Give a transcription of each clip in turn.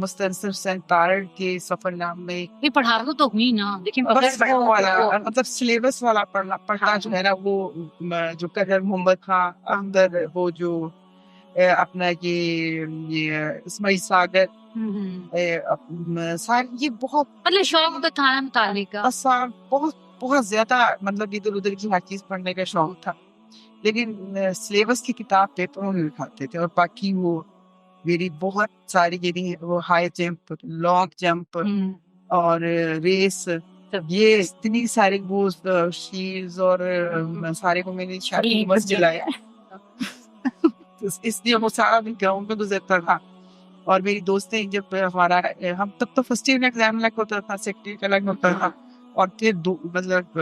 مستنصر سینتارڑ کے سفر نام میں بھی پڑھا تو ہوئی نا، لیکن بس مطلب سلیبس والا پڑھنا جو ہے نا وہ جو قدر محمد خان اندر وہ جو اپنا یہ اسماعیل ساگر یہ بہت مطلب شوق تو تھا نا مطالعے کا، بہت زیادہ مطلب ادھر ادھر کی ہر چیز پڑھنے کا شوق تھا، لیکن سلیبس کی کتاب پیپروں میں دکھاتے تھے. اور باقی وہ میری بہت ساری یعنی وہ ہائی جمپ، لانگ جمپ اور ریس، یہ اتنی سارے وہ شیلز اور سارے کو میں نے شادی بس جلایا اس لیے وہ سارا بھی گاؤں میں گزرتا تھا. اور میری دوستیں جب ہمارا ہم تب تو فرسٹ ایئر کا ایگزام الگ ہوتا تھا، سیکنڈ ایئر کا الگ ہوتا تھا، اور پھر مطلب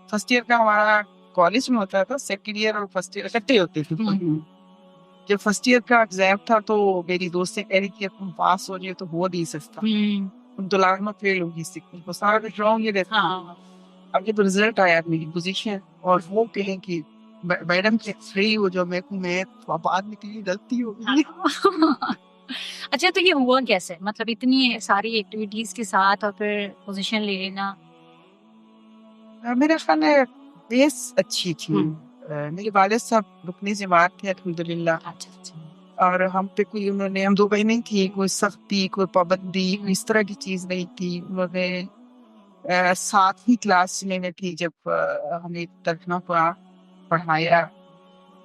فرسٹ ایئر کا ہمارا کالج میں ہوتا تھا، سیکنڈ ایئر اور فرسٹ ایئر اکٹھے ہوتے تھے. جب فرسٹ ایئر کا ایگزام تھا تو میری دوستیں کہہ رہی تھی تم پاس ہو جائے تو ہو نہیں سکتا، تم تو لازمہ فیل ہوگی، سیکھنے کو سارا کچھ رانگ یہ رہتا. اب جب رزلٹ آیا میری پوزیشن اور وہ کہیں کہ میڈم فری ہو جو میں بعد میں کہیں غلطی ہو گئی. اچھا تو یہ ہوا کیسے، مطلب اتنی ساری ایکٹیویٹیز کے ساتھ اور پھر پوزیشن لے لینا؟ میرا خیال ہے بیس اچھی تھی. میرے والد صاحب رکن جماعت تھے الحمدللہ، اور ہم پہ کوئی انہوں نے، ہم دو بہنیں تھی، کوئی سختی کوئی پابندی اس طرح کی چیز نہیں تھی. انہوں نے 7ویں کلاس میں تھی جب ہمیں ترجمہ پڑھایا،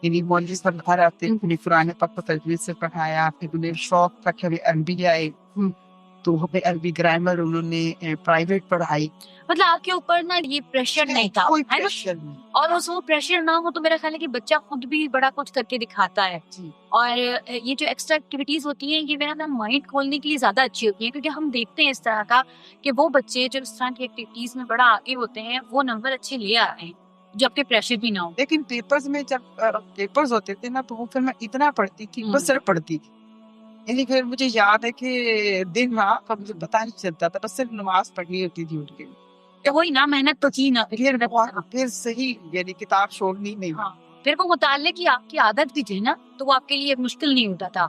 یعنی مولوی صاحب گھر آتے انہیں قرآن پاک کو تجوید سے پڑھایا. پھر انہیں شوق تھا کہ ہمیں عربی آئے تو ہمیں عربی گرامر انہوں نے پرائیویٹ پڑھائی. مطلب آپ کے اوپر نا یہ پریشر نہیں تھا، کوئی پریشر نہیں. اور اس وہ پریشر نہ ہو تو میرا خیال ہے کہ بچہ خود بھی بڑا کچھ کر کے دکھاتا ہے. اور یہ جو ایکسٹرا ایکٹیویٹیز ہوتی ہیں یہ میرا نا مائنڈ کھولنے کے لیے زیادہ اچھی ہوتی ہیں، کیونکہ ہم دیکھتے ہیں اس طرح کا کہ وہ بچے جو اس طرح کی ایکٹیویٹیز میں بڑا آگے ہوتے ہیں وہ نمبر اچھے لے آتے ہیں جبکہ پریشر بھی نہ ہو. لیکن پیپرز میں جب پیپرز ہوتے تھے نا تو وہ پھر میں اتنا پڑھتی تھی، بس صرف پڑھتی تھی. یعنی پھر مجھے یاد ہے کہ دن رات کا مجھے پتا نہیں چلتا تھا، بس صرف نماز پڑھنی ہوتی تھی اٹھ کے. وہی نا محنت تو کی نا، پھر صحیح یعنی کتاب چھوڑنی نہیں. پھر وہ مطالعے کی آپ کی عادت بھی تھی نا تو وہ آپ کے لیے مشکل نہیں ہوتا تھا.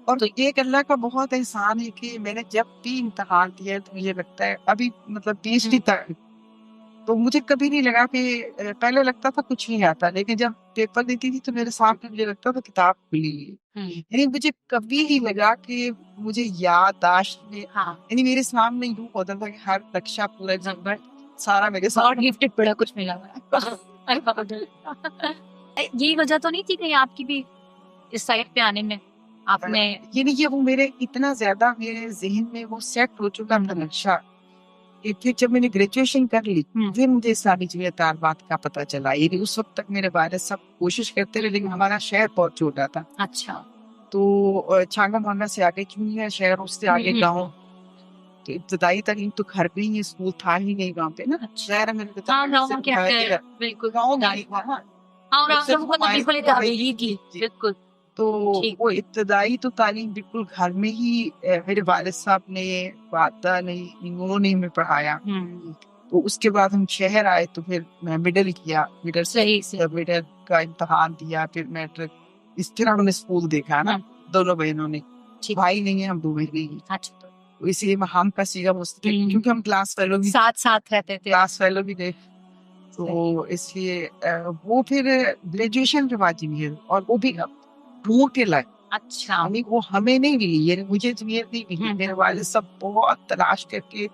اور تو ایک اللہ کا بہت احسان ہے کہ میں نے جب بھی امتحان دیا تو مجھے لگتا ہے ابھی مطلب PhD تک تو مجھے کبھی نہیں لگا کہ پہلے لگتا تھا کچھ نہیں آتا، لیکن جب پیپر دیتی تھی تو میرے سامنے مجھے لگتا تھا کتاب کھلی ہے. یعنی مجھے کبھی نہیں لگا کہ مجھے یادداشت میں، یعنی میرے سامنے یوں ہوتا تھا کہ ہر نقشہ پورا جنگل سارا میرے ساتھ گفٹڈ بڑا کچھ ملا. یہی وجہ تو نہیں تھی کہ آپ کی بھی اس سائٹ پہ آنے میں آپ نے، یعنی یہ وہ میرے اتنا زیادہ میرے ذہن میں وہ سیٹ ہو چکا تھا نقشہ کہ پھر جب میں نے گریجویشن کر لی پھر مجھے اسلامی جمعیت تعلیمات کا پتہ چلا. یعنی اس وقت تک میرے والد سب کوشش کرتے رہے لیکن ہمارا شہر بہت چھوٹا تھا. اچھا تو چھانگا مانگا سے آگے چونیا شہر، اس سے آگے گاؤں، تو ابتدائی تعلیم تو گھر میں ہی، اسکول تھا ہی نہیں گاؤں پہ نا. شہر میں بالکل. تو وہ ابتدائی تو تعلیم بالکل گھر میں ہی میرے والد صاحب نے، والدہ نے، انہوں نے ہمیں پڑھایا. تو اس کے بعد ہم شہر آئے تو پھر میں مڈل کیا، مڈل کا امتحان دیا، پھر میٹرک. اس طرح ہم نے اسکول دیکھا نا دونوں بہنوں نے، بھائی نہیں ہے ہم دو بہنیں ہی. اسی لیے ہم کا سیگا مستقل کیونکہ ہم کلاس فیلو بھی ساتھ رہتے تھے، کلاس فیلو بھی تھے تو اس لیے وہ پھر گریجویشن کے بعد جمعیت، اور وہ بھی ڈھونڈ کے لائے. اچھا یعنی وہ ہمیں نہیں ملی، یعنی مجھے جمعیت نہیں ملی. میرے والد سب بہت تلاش کر کے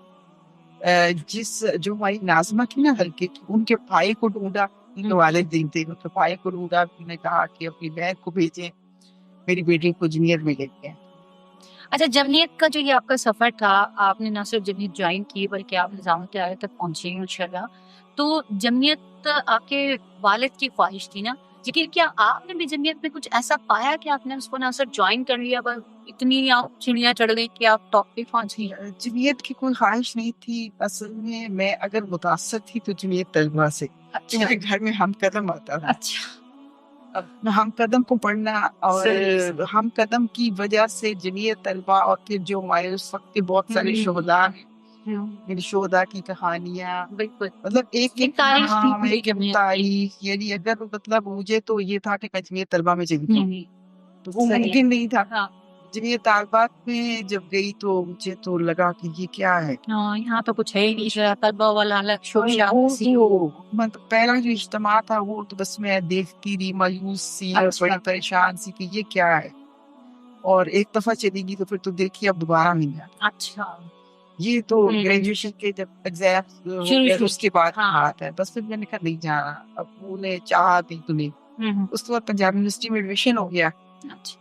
جو ہماری ناظمہ تھی نا ہلکے کی، ان کے بھائی کو ڈھونڈا. ان کے والدین تھے، ان کے بھائی کو ڈھونڈا، انہوں نے کہا کہ اپنی بہن کو بھیجیں، میری بیٹی کو جمعیت میں لے کے. اچھا جمعیت کا جو یہ آپ کا سفر تھا، آپ نے نہ صرف جمعیت جوائن کی بلکہ آپ نظام تیاری تک پہنچے انشاءاللہ. تو جمعیت آپ کے والد کی خواہش تھی نا، لیکن کیا آپ نے بھی جمعیت میں کچھ ایسا پایا کہ آپ نے اس کو نہ صرف جوائن کر لیا بس اتنی آپ چڑیاں چڑھ گئی کہ آپ ٹاپ پہ پہنچ گئی؟ جمعیت کی کوئی خواہش نہیں تھی. اصل میں اگر متاثر تھی تو جمعیت طلبہ سے. میرے گھر میں ہم قدم آتا تھا. اچھا ہم قدم کو پڑھنا، اور ہم قدم کی وجہ سے جمعیت طلبہ، اور پھر جو ہمارے اس وقت کے بہت سارے شہداء، میری شہداء کی کہانیاں، مطلب ایک تاریخ. یعنی اگر مطلب مجھے تو یہ تھا کہ میں جمعیت طلبہ میں چلی، تو وہ ممکن نہیں تھا. جب یہ طالبات میں جب گئی تو مجھے تو لگا کہ یہ کیا ہے. یہاں تو کچھ ہے ہی نہیں, طلبہ والا الگ شوشا. مطلب پہلا جو اجتماع تھا وہ تو بس میں دیکھتی رہی, مایوس سی, بڑی پریشان سی کہ یہ کیا ہے. اور ایک دفعہ چلی گئی تو پھر تو دیکھیے اب دوبارہ نہیں جانا. اچھا, یہ تو گریجویشن کے جب ایگزام اس کے بعد بات ہے. بس پھر میں نے کہا نہیں جانا, اب انہیں چاہا نہیں تو نہیں. اس کے بعد پنجاب یونیورسٹی میں ایڈمیشن ہو گیا,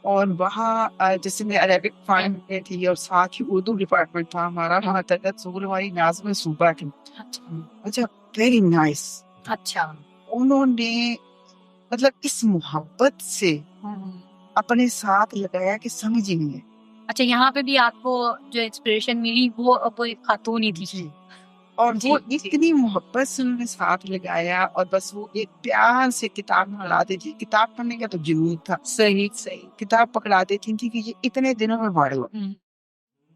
اور وہاں جیسے میں عربک ڈپارٹمنٹ میں تھی اور ساتھ ہی اردو ڈپارٹمنٹ تھا ہمارا. وہاں تربیت سہول ہماری ناظم صوبہ کی. اچھا, ویری نائس. اچھا, انہوں نے مطلب اس محبت سے اپنے ساتھ لگایا کہ سمجھ ہی نہیں ہے. اچھا, یہاں پہ بھی آپ کو جو انسپریشن ملی وہ ایک خاتون ہی تھی, اور وہ اتنی محبت سے انہوں نے ساتھ لگایا, اور بس وہ ایک پیار سے کتاب پکڑاتے تھے. کتاب پڑھنے کا تو جنون تھا. صحیح کتاب پکڑا دیتی تھی کہ یہ اتنے دنوں میں پڑھ لو.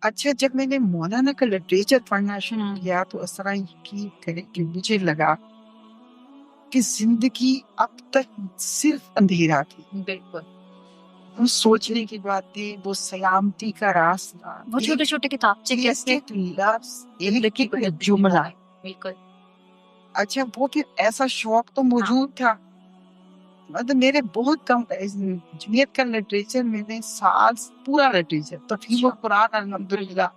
اچھا, جب میں نے مولانا کا لٹریچر پڑھنا شروع کیا تو اس طرح یقین کریں کہ مجھے لگا کہ زندگی اب تک صرف اندھیرا تھی. بالکل, وہ سوچنے کی باتیں, وہ سلامتی کا راستہ, وہ چھوٹے چھوٹے کتابچے کیسے لفظ, ایک جملہ. بالکل. اچھا, وہ پھر ایسا شوق تو موجود تھا. مطلب میرے بہت کم جمعیت کا لٹریچر میں نے سال پورا لٹریچر, تفہیم القرآن الحمدللہ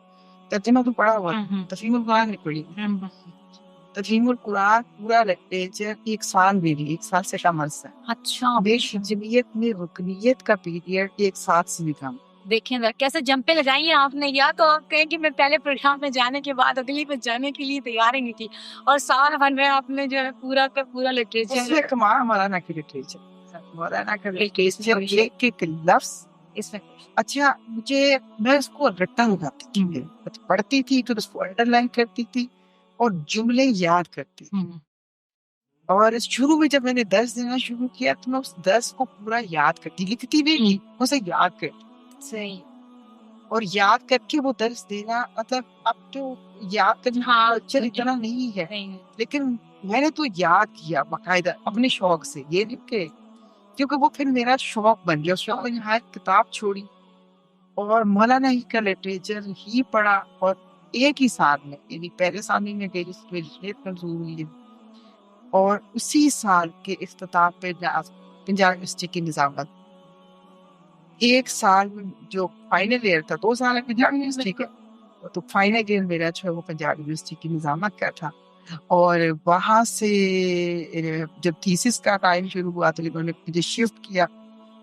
ترجمہ تو پڑھا ہوا, تفہیم القرآن نہیں پڑھی. تفہیم القرآن پورا لٹریچر 1 سال میں بھی, 1 سال سے کم عرصہ. اچھا, جمعیت میں رکنیت کا پیریڈ 1 سال سے بھی کم. دیکھیں ذرا کیسے جمپیں لگائی ہیں آپ نے. یا تو آپ کہیں کہ میں پہلے پروگرام میں جانے کے بعد اگلی میں جانے کے لیے تیار ہی نہیں تھی, اور سال بھر میں آپ نے جو ہے پورا کا پورا لٹریچر. مولانا کی لٹریچر, مولانا کا لٹریچر ایک ایک لفظ اس میں. اچھا, میں اس کو رٹا لگاتی تھی, پڑھتی تھی تو اس کو انڈر لائن کرتی تھی اور جملے یاد کرتی تھی. اور شروع میں جب میں نے درس دینا شروع کیا تو میں اس درس کو پورا یاد کرتی, لکھتی بھی نہیں, اسے یاد کرتی. صحیح. اور یاد کر کے وہ درس دینا, مطلب اب تو یاد کرنا اتنا نہیں ہے, لیکن میں نے تو یاد کیا باقاعدہ اپنے شوق سے. یہ نہیں کہ کیونکہ وہ پھر میرا شوق بن گیا. اس وقت میں نے ہر کتاب چھوڑی اور مولانا ہی کا لٹریچر ہی پڑھا, اور ایک ہی سال میں, یعنی پہلے سال میں گریجویٹ منظور ہوئی, اور اسی سال کے اختتام پہ پنجاب یونیورسٹی کی نظامت 1 سال میں جو فائنل ایئر تھا, 2 سال پنجاب یونیورسٹی کا, تو فائنل ایئر میرا جو ہے وہ پنجاب یونیورسٹی کی نظامت کا تھا. اور وہاں سے جب تھیسس کا ٹائم شروع ہوا تو انہوں نے مجھے شفٹ کیا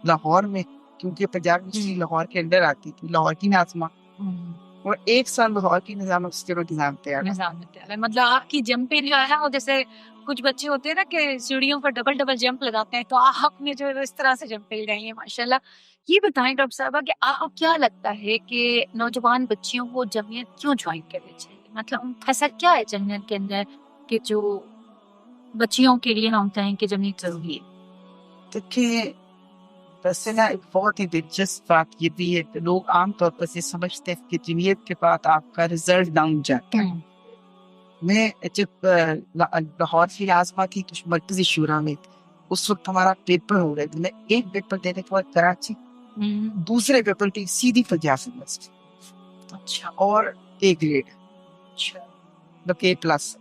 لاہور میں, کیونکہ پنجاب یونیورسٹی لاہور کے اندر آتی تھی, لاہور کی ناظمہ. اور 1 سال لاہور کی نظامت, اس کے بعد نظام تیار. مطلب آپ کی جمپیں جو ہے نا, جیسے کچھ بچے ہوتے ہیں نا کہ سیڑھیوں پر ڈبل جمپ لگاتے ہیں, تو آپ نے جو اس طرح سے جمپیں لگائی ہیں ماشاءاللہ. یہ بتائیں ڈاکٹر صاحبہ کہ آپ کو کیا لگتا ہے کہ نوجوان بچیوں کو جمعیت کیوں جوائن کرنی چاہیے؟ مطلب ایسا کیا ہے جمعیت کے اندر کہ جو بچیوں کے لیے ہم کہیں کہ جمعیت ضروری ہے؟ دیکھیے, ویسے نا ایک بہت ہی دلچسپ بات یہ بھی ہے کہ لوگ عام طور پر یہ سمجھتے ہیں کہ جمعیت کے بعد آپ کا رزلٹ ڈاؤن جاتا ہے. میں جب لاہور کی ناظمہ تھی تو مرکزی شورا میں اس وقت ہمارا پیپر ہو رہا تھا. میں ایک پیپر دینے کے بعد کراچی, دوسرے پیپر کی سیدھی پنجاب یونیورسٹی. اچھا, اور A گریڈ. اچھا, A+.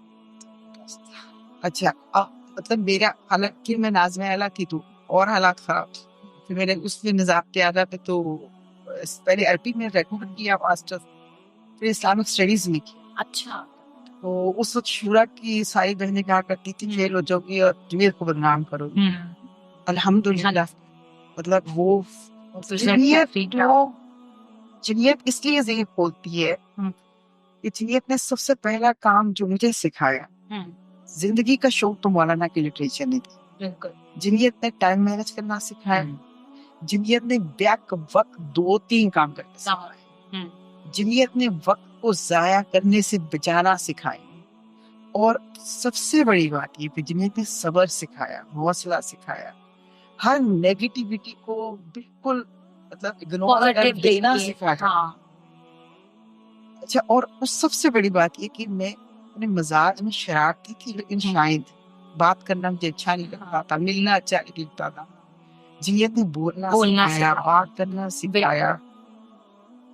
اچھا, مطلب میرا حالانکہ میں ناظمہ اعلیٰ تھی تو اور حالات خراب. پھر میں نے اس میں نظام تیارہ پہ تو پہلے عربی میں ریکارڈ کیا ماسٹر, پھر اسلامک اسٹڈیز میں کیا. اچھا, تو اس وقت شورا کی ساری بہنیں کہا کرتی تھی فیل ہو جاؤ گی اور جمعیت کو بدنام کرو گی. الحمدللہ, مطلب وہ جمعیت اس لیے ذہن کھولتی ہے کہ جمعیت نے سب سے پہلا کام جو مجھے سکھایا, زندگی کا شوق تو مولانا کی لٹریچر نے دی. جمعیت نے ٹائم مینج کرنا سکھایا. جمعیت نے بیک وقت 2-3 کام کرنا سکھایا. جمعیت نے وقت کو ضائع کرنے سے بچانا سکھایا. اور سب سے بڑی بات یہ کہ جمعیت نے صبر سکھایا, حوصلہ سکھایا, ہر نیگیٹیوٹی کو بالکل مطلب اگنور کر دینا سکھایا. اچھا, اور سب سے بڑی بات یہ کہ میں اپنے مزاج میں شرارتی تھی, لیکن شاید بات کرنا مجھے اچھا نہیں لگتا تھا, ملنا اچھا نہیں لگتا تھا. جمعیت نے بولنا سکھایا, بات کرنا سکھایا.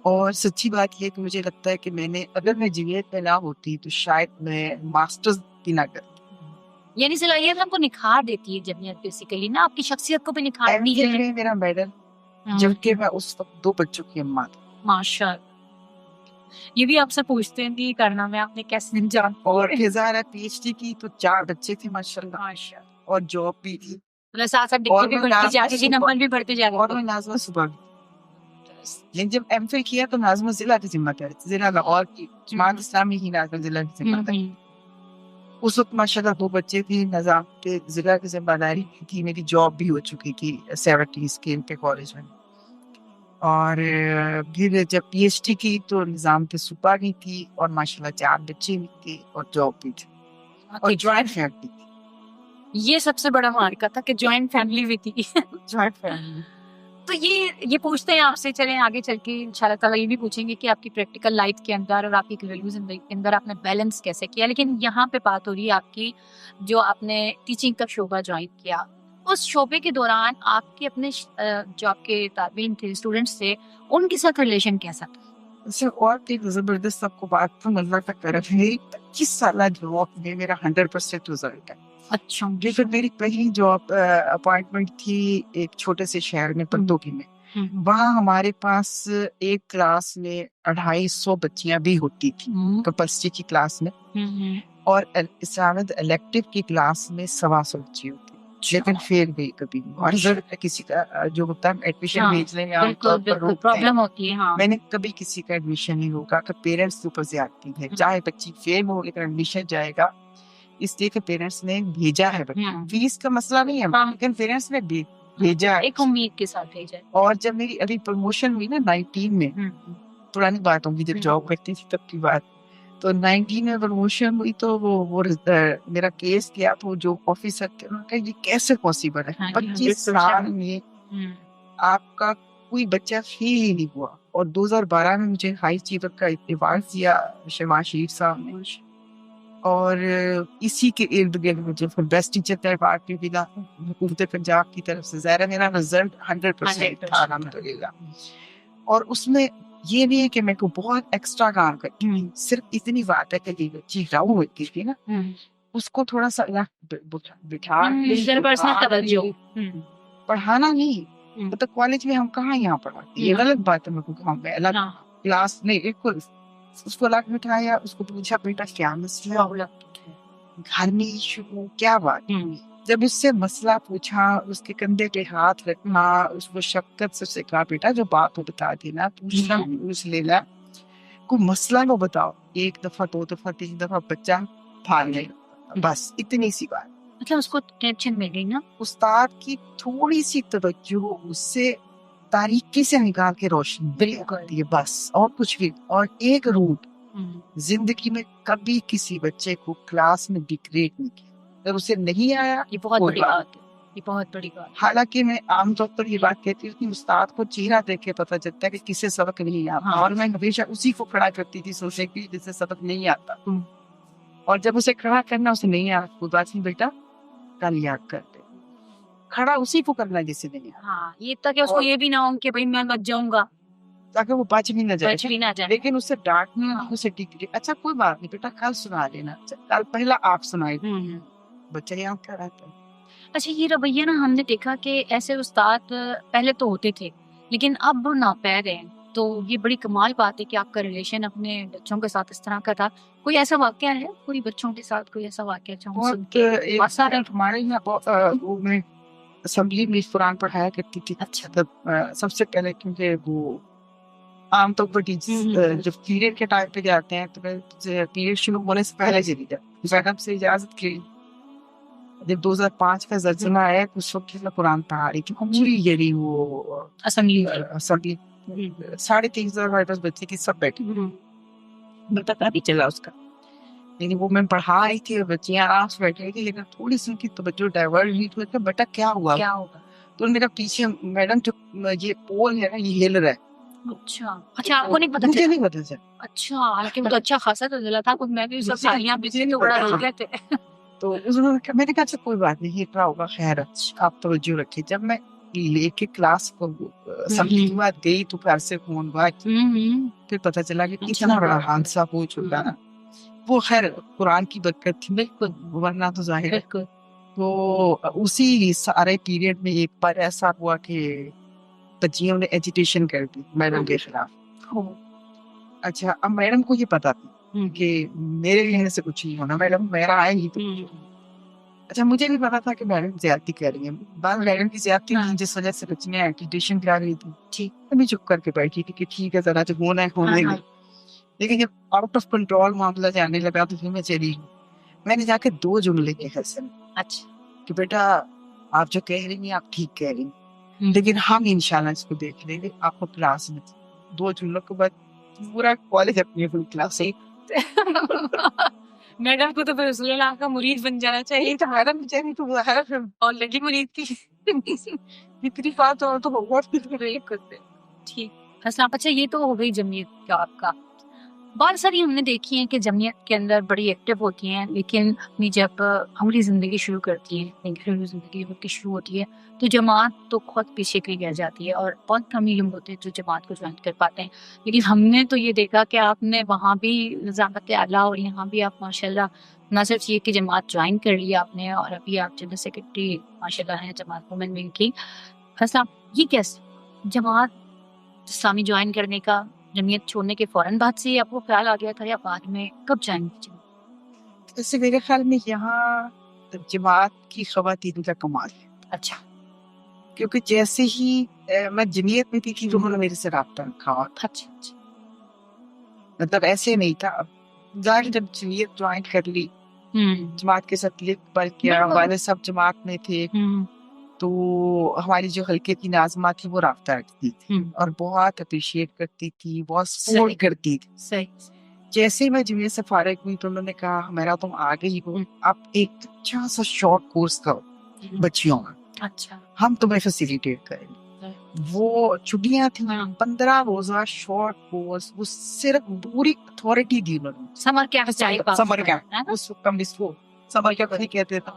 اور سچی بات یہ کہ مجھے لگتا ہے کہ میں نے اگر میں جیت میں نہ ہوتی تو شاید میں ماسٹرز بھی نہ کرتی. یعنی صلاحیت آپ کو نکھار دیتی ہے جمعیت بیسیکلی نا، آپ کی شخصیت کو بھی ایم نکھارتی فل ہے. میں میرا میڈل، جبکہ میں اس وقت 2 بچوں کی اماں تھی. ماشاء اللہ. یہ بھی آپ سے پوچھتے ہیں کہ کرنا میں آپ نے کیسے جان. اور پھر ظاہر ہے پی ایچ ڈی کی تو 4 بچے تھے ماشاء اللہ، ماشاء اللہ. اور جاب بھی تھی. مطلب ساتھ ساتھ اور ڈگری بھی میں بڑھتی نازمہ جاتی تھی، صبح- نمبر بھی بڑھتے جاتے اور تھے. میں نازمہ صبح بھی. لیکن جب ایم فل کیا تو نازمہ ضلع کی ذمہ داری، ضلع لاہور کی جماعت اسلامی ہی نازمہ ضلع کی ذمہ داری. اس وقت ماشاء اللہ 2 بچے تھے، نظام کے ضلع کی ذمہ داری تھی. میری جاب بھی ہو چکی تھی 70 اسکیل کے کالج میں. اور پھر جب پی ایچ ڈی کی تو نظام کے صوبہ بھی تھی، اور ماشاء اللہ 4 بچے بھی تھے، اور جاب بھی تھی، اور جوائنٹ فیملی تھی. یہ سب سے بڑا مارکا تھا کہ جوائنٹ فیملی بھی تھی. Joint family. تو یہ پوچھتے ہیں آپ سے، چلیں آگے چل کے انشاءاللہ تعالیٰ یہ بھی پوچھیں گے کہ آپ کی پریکٹیکل لائف کے اندر اور آپ کی گھریلو زندگی کے اندر آپ نے بیلنس کیسے کیا. لیکن یہاں پہ بات ہو رہی ہے آپ کی، جو آپ نے ٹیچنگ کا شعبہ جوائن کیا، اس شعبے کے دوران آپ کے اپنے جو آپ کے طالب علم تھے، اسٹوڈنٹس تھے، ان کے ساتھ ریلیشن کیسا تھا؟ اسے اور ایک زبردست آپ کو بات تو نظر تک کر رہے. میری 25 سالہ جاب میں میرا 100% رزلٹ ہے. اچھا. لیکن میری پہلی جاب اپوائنٹمنٹ تھی ایک چھوٹے سے شہر میں پنتوکی میں. وہاں ہمارے پاس ایک کلاس میں 250 بچیاں بھی ہوتی تھی کیپیسٹی کی کلاس میں، اور اسلامت الیکٹو کی کلاس میں 125 بچی ہوتی. لیکن فیل گئی کبھی نہیں. اور کسی کا جو ہوتا ہے ایڈمیشن بھیجنے میں عام طور پر روکتے ہیں، پرابلم ہوتی ہے. میں نے کبھی کسی کا ایڈمیشن نہیں روکا کہ پیرنٹس کے اوپر زیادتی ہے. چاہے بچی فیل ہو لیکن ایڈمیشن جائے گا، اس لیے کہ پیرنٹس نے بھیجا ہے. فیس کا مسئلہ نہیں ہے، لیکن پیرنٹس نے بھیجا ہے، ایک امید کے ساتھ بھیجا. اور جب میری ابھی پروموشن ہوئی نا 19 میں، پرانی بات ہوگی جب جاب کرتی تھی تب کی بات، تو 19 میں پروموشن ہوئی تو وہ میرا کیس کیا تو جو آفیسر تھے انہوں نے کہا یہ کیسے پاسبل ہے 25 سال میں آپ کا کوئی بچہ فیل ہی نہیں ہوا. اور 2012 میں مجھے ہائی چیف کا ایوارڈ دیا شہباز شریف صاحب نے، اور اسی کے ارد گرد مجھے بیسٹ ٹیچر کا ایوارڈ بھی ملا حکومت پنجاب کی طرف سے. ظاہر میرا رزلٹ 100% تھا الحمدللہ. اور اس میں یہ نہیں ہے کہ میں کو بہت ایکسٹرا کام کرتی ہوں، صرف اتنی بات ہے کہ یہ بچی راؤ ہوتی تھی نا، اس کو تھوڑا سا بٹھا پڑھانا نہیں. مطلب کالج میں ہم کہاں یہاں پڑھاتے، یہ غلط بات ہے. میرے کو ہم الگ کلاس نہیں، ایک اس کو الگ بٹھایا، اس کو پوچھا بیٹا کیا مسئلہ، گھر میں ایشو کیا بات. جب اس سے مسئلہ پوچھا، اس کے کندھے پہ ہاتھ رکھنا، اس کو شفقت سے کہا بیٹا جو بات ہو بتا دینا، پوچھنا پوچھ لینا، کوئی مسئلہ کو بتاؤ. 1 دفعہ 2 دفعہ 3 دفعہ بچہ بھاگ گئے، بس اتنی سی بات. مطلب اس کو ٹینشن مل گئی نا. استاد کی تھوڑی سی توجہ اس سے تاریکی سے نکال کے روشنی کرتی ہے بس، اور کچھ بھی. اور ایک روٹ زندگی میں کبھی کسی بچے کو کلاس میں ڈیگریڈ نہیں کیا. اگر اسے نہیں آیا یہ بہت بڑی بات ہے، یہ بہت بڑی بات. حالانکہ میں عام طور پر یہ بات کہتی ہوں کہ استاد کو چہرہ دیکھ کے پتہ چلتا ہے کہ کسے سبق نہیں آتا، اور میں ہمیشہ اسی کو کھڑا کرتی تھی سوچنے کی جسے سبق نہیں آتا. اور جب اسے کھڑا کرنا اسے نہیں آتا، کوئی بات نہیں بیٹا کل یاد کرتے. کھڑا اسی کو کرنا جسے نہیں آتا. ہاں، یہ تاکہ اس کو یہ بھی نہ ہو کہ بھائی میں بچ جاؤں گا، تاکہ وہ بچ بھی نہ جائے. لیکن اسے ڈانٹنا، اسے ٹکری، اچھا کوئی بات نہیں بیٹا کل سنا دینا، کل پہلا آپ سنائے. بچہ یہاں کیا رہتا ہے. اچھا، یہ رویہ نا ہم نے دیکھا کہ ایسے استاد پہلے تو ہوتے تھے لیکن اب ناپید ہیں. تو یہ بڑی کمال بات ہے کہ آپ کا ریلیشن اپنے بچوں کے ساتھ اس طرح کا تھا. کوئی ایسا واقعہ ہے کوئی بچوں کے ساتھ، کوئی ایسا واقعہ ہمارے یہاں میں اسمبلی میں قرآن پڑھایا کرتی تھی. اچھا. سب سے پہلے کیونکہ وہ عام طور پر جب پیریڈ کے ٹائم پہ جاتے ہیں تو پیریڈ شروع ہونے سے پہلے چلی جاتی. میڈم سے اجازت کی. جب 2005 کا زلزلہ آیا تو اس وقت میں قرآن پڑھا رہی تھی پوری، یعنی وہ اسمبلی 3,500 بچے کی سب بیٹھی، مجھے پتا نہیں چلا اس کا. لیکن وہ میں پڑھا رہی تھی اور بچیاں آرام سے بیٹھ رہی تھی، لیکن تھوڑی سی ان کی توجہ ڈائیورٹ ہوئی تو بیٹا کیا ہوا. تو میرا پیچھے میڈم جو یہ پول ہے نا یہ ہل رہا ہے. اچھا آپ کو نہیں پتا؟ مجھے نہیں پتا چلا. اچھا، حالانکہ وہ تو اچھا خاصا تو دلا تھا. میں بھی سب سالیاں بجلی تو بڑا رو گئے تھے. تو میں نے کہا اچھا کوئی بات نہیں اتنا ہوگا، خیر آپ توجہ رکھیے. جب میں لے کے کلاس کو سمجھنے کے بعد گئی تو گھر سے فون ہوا, پھر پتہ چلا کہ اتنا بڑا حادثہ ہو چکا نا. وہ خیر قرآن کی برکت تھی, بالکل ورنہ تو ظاہر ہے. بالکل. تو اسی سارے پیریڈ میں ایک بار ایسا ہوا کہ بچیوں نے ایجیٹیشن کر دی میڈم کے خلاف. اچھا اب میڈم کو یہ پتا تھا کہ میرے کہنے سے کچھ نہیں ہونا, میڈم میرا آئے گی تو. اچھا مجھے بھی پتا تھا کہ میڈم زیادتی کر رہی ہیں, بعد میڈم کی زیادتی تھی جس وجہ سے بچیاں ایجیٹیشن کرا رہی تھی. میں چپ کر کے بیٹھی تھی کہ ٹھیک ہے ذرا جو ہونا ہے ہونے دیں. لیکن جب آؤٹ آف کنٹرول معاملہ جانے لگا تو پھر میں چلی. میں نے جا کے 2 جملے کہے سن, اچھا کہ بیٹا آپ جو کہہ رہی ہیں آپ ٹھیک کہہ رہی ہیں, لیکن ہم انشاءاللہ اس کو دیکھ لیں گے. آپ کو کلاس میں 2 جملوں کے بعد پورا کالج اپنی فل کلاس سے میڈم کو تو پھر رسول اللہ کا مرید بن جانا چاہیے تھا. میڈم بیچاری تو ظاہر ہے اور لگی مرید تھی. اتنی بات ہو تو بہت ٹھیک. اسلام اچھا یہ تو ہو گئی جمعیت کا آپ کا. بہت ساری ہم نے دیکھی ہیں کہ جمعیت کے اندر بڑی ایکٹیو ہوتی ہیں, لیکن اپنی جب عملی زندگی شروع کرتی ہیں, گھریلو زندگی کی شروع ہوتی ہے تو جماعت تو خود پیچھے کی رہ جاتی ہے, اور بہت کم ہی لوگ ہوتے ہیں جو جماعت کو جوائن کر پاتے ہیں. لیکن ہم نے تو یہ دیکھا کہ آپ نے وہاں بھی نظامت اعلیٰ اور یہاں بھی آپ ماشاء اللہ نہ صرف یہ کہ جماعت جوائن کر لی آپ نے, اور ابھی آپ جنرل سیکرٹری ماشاء اللہ ہیں جماعت وومن ونگ کی. اسلام یہ کیسے جماعت اسلامی جوائن کرنے کا, جمعیت چھوڑنے کے فوراً بعد سے آپ کو خیال آ گیا تھا یا بعد میں کب جوائن کی؟ ویسے میرے خیال میں یہاں جماعت کی خواتین کا کمال ہے. اچھا کیونکہ جیسے ہی میں جمعیت میں تھی تو انہوں نے میرے سے رابطہ رکھا. اچھا مطلب ایسے نہیں تھا. ظاہر جب جمعیت جوائن کر لی, جماعت کے ساتھ پڑھ کیا, والد سب جماعت میں تھے, تو ہماری جو حلقے کی ناظمہ تھی وہ رابطہ رکھتی تھی اور بہت اپریشیٹ کرتی تھی, بہت سپورٹ کرتی تھی. صحیح. جیسے میں جمعیت سے فارغ ہوئی تو انہوں نے کہا میرا تم آ گئی ہو, آپ ایک اچھا سا شارٹ کورس کرو بچیوں کا, اچھا ہم تمہیں فیسیلیٹیٹ کریں گے. وہ چھٹیاں تھیں, 15 روزہ شارٹ کورس, وہ صرف پوری اتھارٹی دی انہوں نے. سمر کیمپ سمر کیمپ اس وقت ہم اس کو سمر کیمپ نہیں کہتے تھے,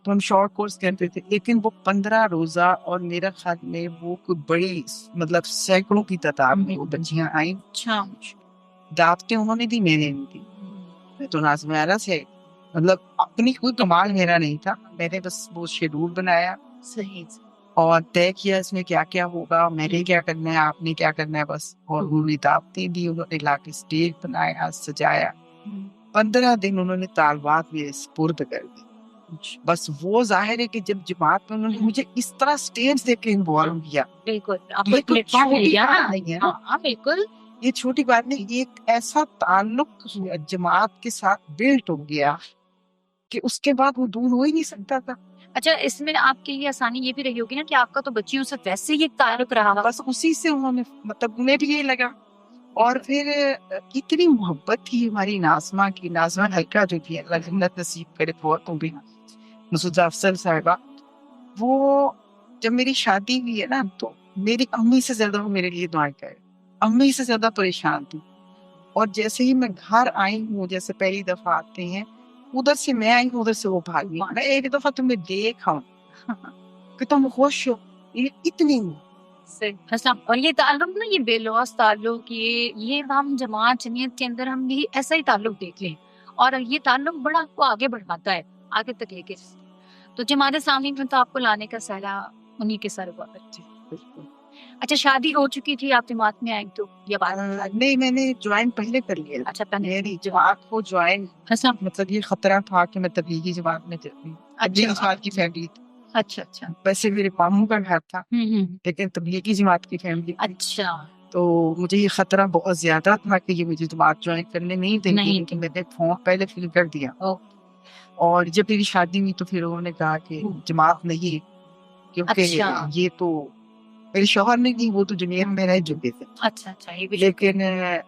تو ہم شارٹ کورس کہتے تھے. لیکن وہ 15 روزہ, اور میرا خیال میں وہ کوئی بڑی مطلب سینکڑوں کی تعداد میں وہ بچیاں آئیں. اچھا دعوتیں انہوں نے دی, میں نے نہیں دی. میں تو ناظمہ اعلیٰ سے, مطلب اپنی کوئی کمال میرا نہیں تھا, میں نے بس وہ شیڈول بنایا صحیح اور طے کیا اس میں کیا کیا ہوگا, میں نے کیا کرنا ہے, آپ نے کیا کرنا ہے بس. اور انہوں نے دعوتیں دی, انہوں نے لا کے اسٹیج بنایا, سجایا. 15 دن انہوں نے طالبات میں سپرد کر دی. بس وہ ظاہر ہے کہ جب جماعت میں انہوں نے مجھے اس طرح اسٹیج دے کے انوالو کیا, بالکل یہ چھوٹی بات نہیں, ایک ایسا تعلق جماعت کے ساتھ بلٹ ہو گیا کہ اس کے بعد وہ دور ہو ہی نہیں سکتا تھا. اچھا اس میں آپ کے لیے آسانی یہ بھی رہی ہوگی نا کہ آپ کا تو بچیوں سے ویسے ہی ایک تعلق رہا, بس اسی سے انہوں نے مطلب انہیں بھی یہ لگا. اور پھر اتنی محبت تھی ہماری ناظمہ کی, ناظمہ حلقہ جو تھی اللہ جنت نصیب کرے بہتوں بھی, مسعود افضل صاحبہ, وہ جب میری شادی ہوئی ہے نا تو میری امی سے زیادہ وہ میرے لیے دعائیں کرے, امی سے زیادہ پریشان تھی. اور جیسے ہی میں گھر آئی ہوں, جیسے پہلی دفعہ آتے ہیں, ادھر سے میں آئی ہوں, ادھر سے وہ بھاگی. میں ایک دفعہ تمہیں دیکھا کہ تم خوش ہو, اتنی. اور یہ تعلق نا, یہ بے لوث تعلق, یہ ہم جماعت جمعیت کے اندر ہم بھی ایسا ہی تعلق دیکھ لیں, اور یہ تعلق بڑا آپ کو آگے بڑھاتا ہے, آگے تک لے کے. تو جماعت اسلامی میں تو آپ کو لانے کا سہرا انہیں کے سر ہوا کرتے. اچھا شادی ہو چکی تھی آپ جماعت میں آئیں تو یا بعد؟ نہیں, میں نے جوائن پہلے کر لیا. اچھا پہلے میری جماعت کو جوائن مطلب یہ خطرہ تھا کہ میں تبلیغی جماعت میں جماعت کی فیملی. اچھا ویسے میرے ماموں کا گھر تھا لیکن تبلیغی جماعت کی فیملی. اچھا تو مجھے یہ خطرہ بہت زیادہ تھا کہ یہ مجھے جماعت جوائن کرنے نہیں دیں گے, لیکن میں نے فارم پہلے فل کر دیا. اور جب میری شادی ہوئی تو پھر انہوں نے کہا کہ جماعت نہیں, کیونکہ یہ تو میرے شوہر نے نہیں, وہ تو جمعیت میں رہ چکے تھے.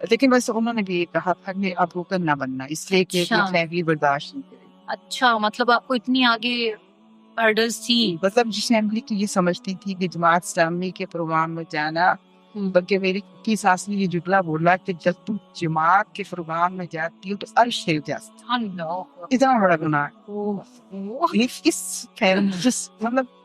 لیکن ویسے انہوں نے بھی یہ کہا تھا کہ آپ رکن نہ بننا, اس لیے کہ فیملی برداشت نہیں کرے. اچھا مطلب آپ کو اتنی آگے آرڈرز تھی, مطلب جس فیملی تو یہ سمجھتی تھی کہ جماعت اسلامی کے پروگرام میں جانا, بلکہ میری کی ساس نے یہ جملہ بولا کہ جب تم جماعت کے پروگرام میں جاتی ہو تو عرش ہل جاتا. اتنا بڑا گناہ. اس مطلب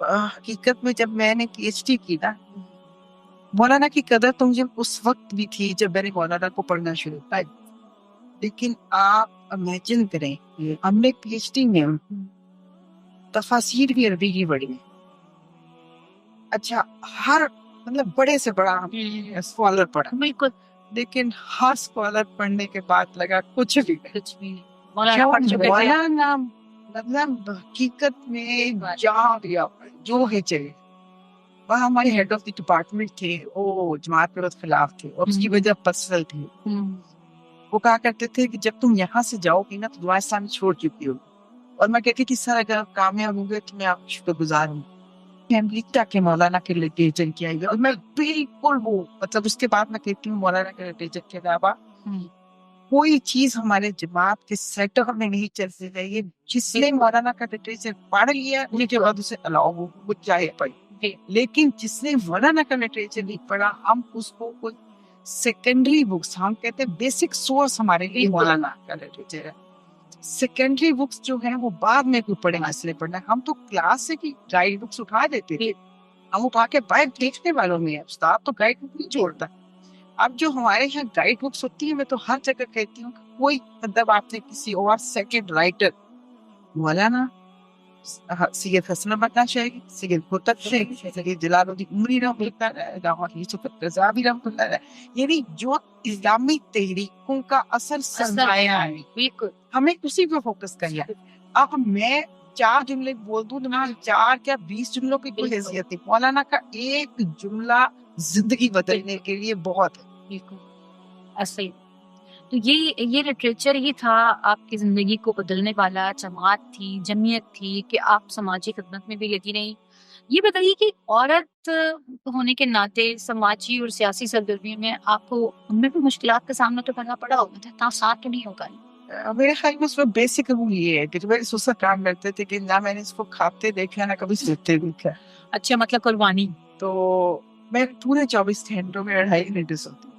حقیقت میں جب میں نے پی ایچ ڈی کی نا، مولانا کی قدر تو مجھے اس وقت بھی تھی جب میں نے مولانا کو پڑھنا شروع کیا، لیکن آپ امیجن کریں ہم نے پی ایچ ڈی میں تفاسیر بھی عربی کی پڑھی، اچھا ہر مطلب بڑے سے بڑا اسکالر پڑھا، بالکل لیکن ہر اسکالر پڑھنے کے بعد لگا کچھ بھی نہیں۔ کچھ بھی نہیں۔ مولانا پڑھ چکے تھے۔ مولانا مطلب حقیقت میں جہاں بھی آپ جو ہے چلے، وہاں ہمارے ہیڈ آف دی ڈپارٹمنٹ تھے، وہ جماعت کے بہت خلاف تھے اور اس کی وجہ پرسنل تھی۔ وہ کہا کرتے تھے کہ جب تم یہاں سے جاؤ گی نا تو دعا اسلامی چھوڑ چکی ہوگی، اور میں کہتی تھی سر اگر آپ کامیاب ہوں گے تو میں آپ کو شکر گزار ہوں۔ امریکہ کے مولانا کے لٹریچر کیا گیا، اور میں بالکل وہ مطلب اس کے بعد میں کہتی ہوں مولانا کے لٹریچر کے علاوہ کوئی چیز ہمارے جماعت کے سیکٹر میں نہیں چلتی رہی ہے۔ جس نے مولانا کا لٹریچر پڑھ لیا ان کے بعد اسے الاؤ وہ چاہے پڑھے، لیکن جس نے مولانا کا لٹریچر نہیں پڑھا ہم اس کو کوئی سیکنڈری بکس، ہم کہتے ہیں بیسک سورس ہمارے لیے مولانا کا لٹریچر ہے، سیکنڈری بکس جو ہیں وہ بعد میں کوئی پڑھیں گے اس لیے پڑھنا ہے۔ ہم تو کلاس سے کی گائیڈ بکس اٹھا دیتے تھے، ہم اٹھا کے بیگ دیکھنے والوں میں ہے، استاد تو گائیڈ بک نہیں چھوڑتا۔ اب جو ہمارے یہاں گائیڈ بکس ہوتی ہیں میں تو ہر جگہ کہتی ہوں کہ کوئی مطلب آپ نے کسی اور سیکنڈ رائٹر مولانا سید حسن بننا چاہیے، سید قطب شیخ، سید جلال الدین عمری رحمۃ اللہ، علامہ یوسف الرضاوی رحمۃ اللہ علیہ، یعنی جو اسلامی تحریکوں کا اثر سرمایہ ہے، بالکل ہمیں اسی پہ فوکس کرنا ہے۔ اب میں 4 جملے بول دوں تو میں 4 کیا 20 جملوں کی کوئی حیثیت نہیں، مولانا کا ایک جملہ زندگی بدلنے کے لیے بہت ہے۔ بالکل ایسا ہی۔ تو یہ لٹریچر ہی تھا آپ کی زندگی کو بدلنے والا، جماعت تھی، جمعیت تھی کہ آپ سماجی خدمت میں بھی لگی رہی۔ یہ بتائیے کہ عورت ہونے کے ناطے سماجی اور سیاسی سرگرمیوں میں آپ کو ان میں بھی مشکلات کا سامنا تو کرنا پڑا ہوگا، اتنا آسان تو نہیں ہوگا۔ میرے خیال میں اس میں بیسک رول یہ ہے کہ جو میرے سسر کام کرتے تھے کہ نہ میں نے اس کو کھاتے دیکھا نہ کبھی سوتے دیکھا۔ اچھا مطلب قربانی۔ تو میں پورے 24 گھنٹوں میں 2.5 گھنٹے سوتی ہوں۔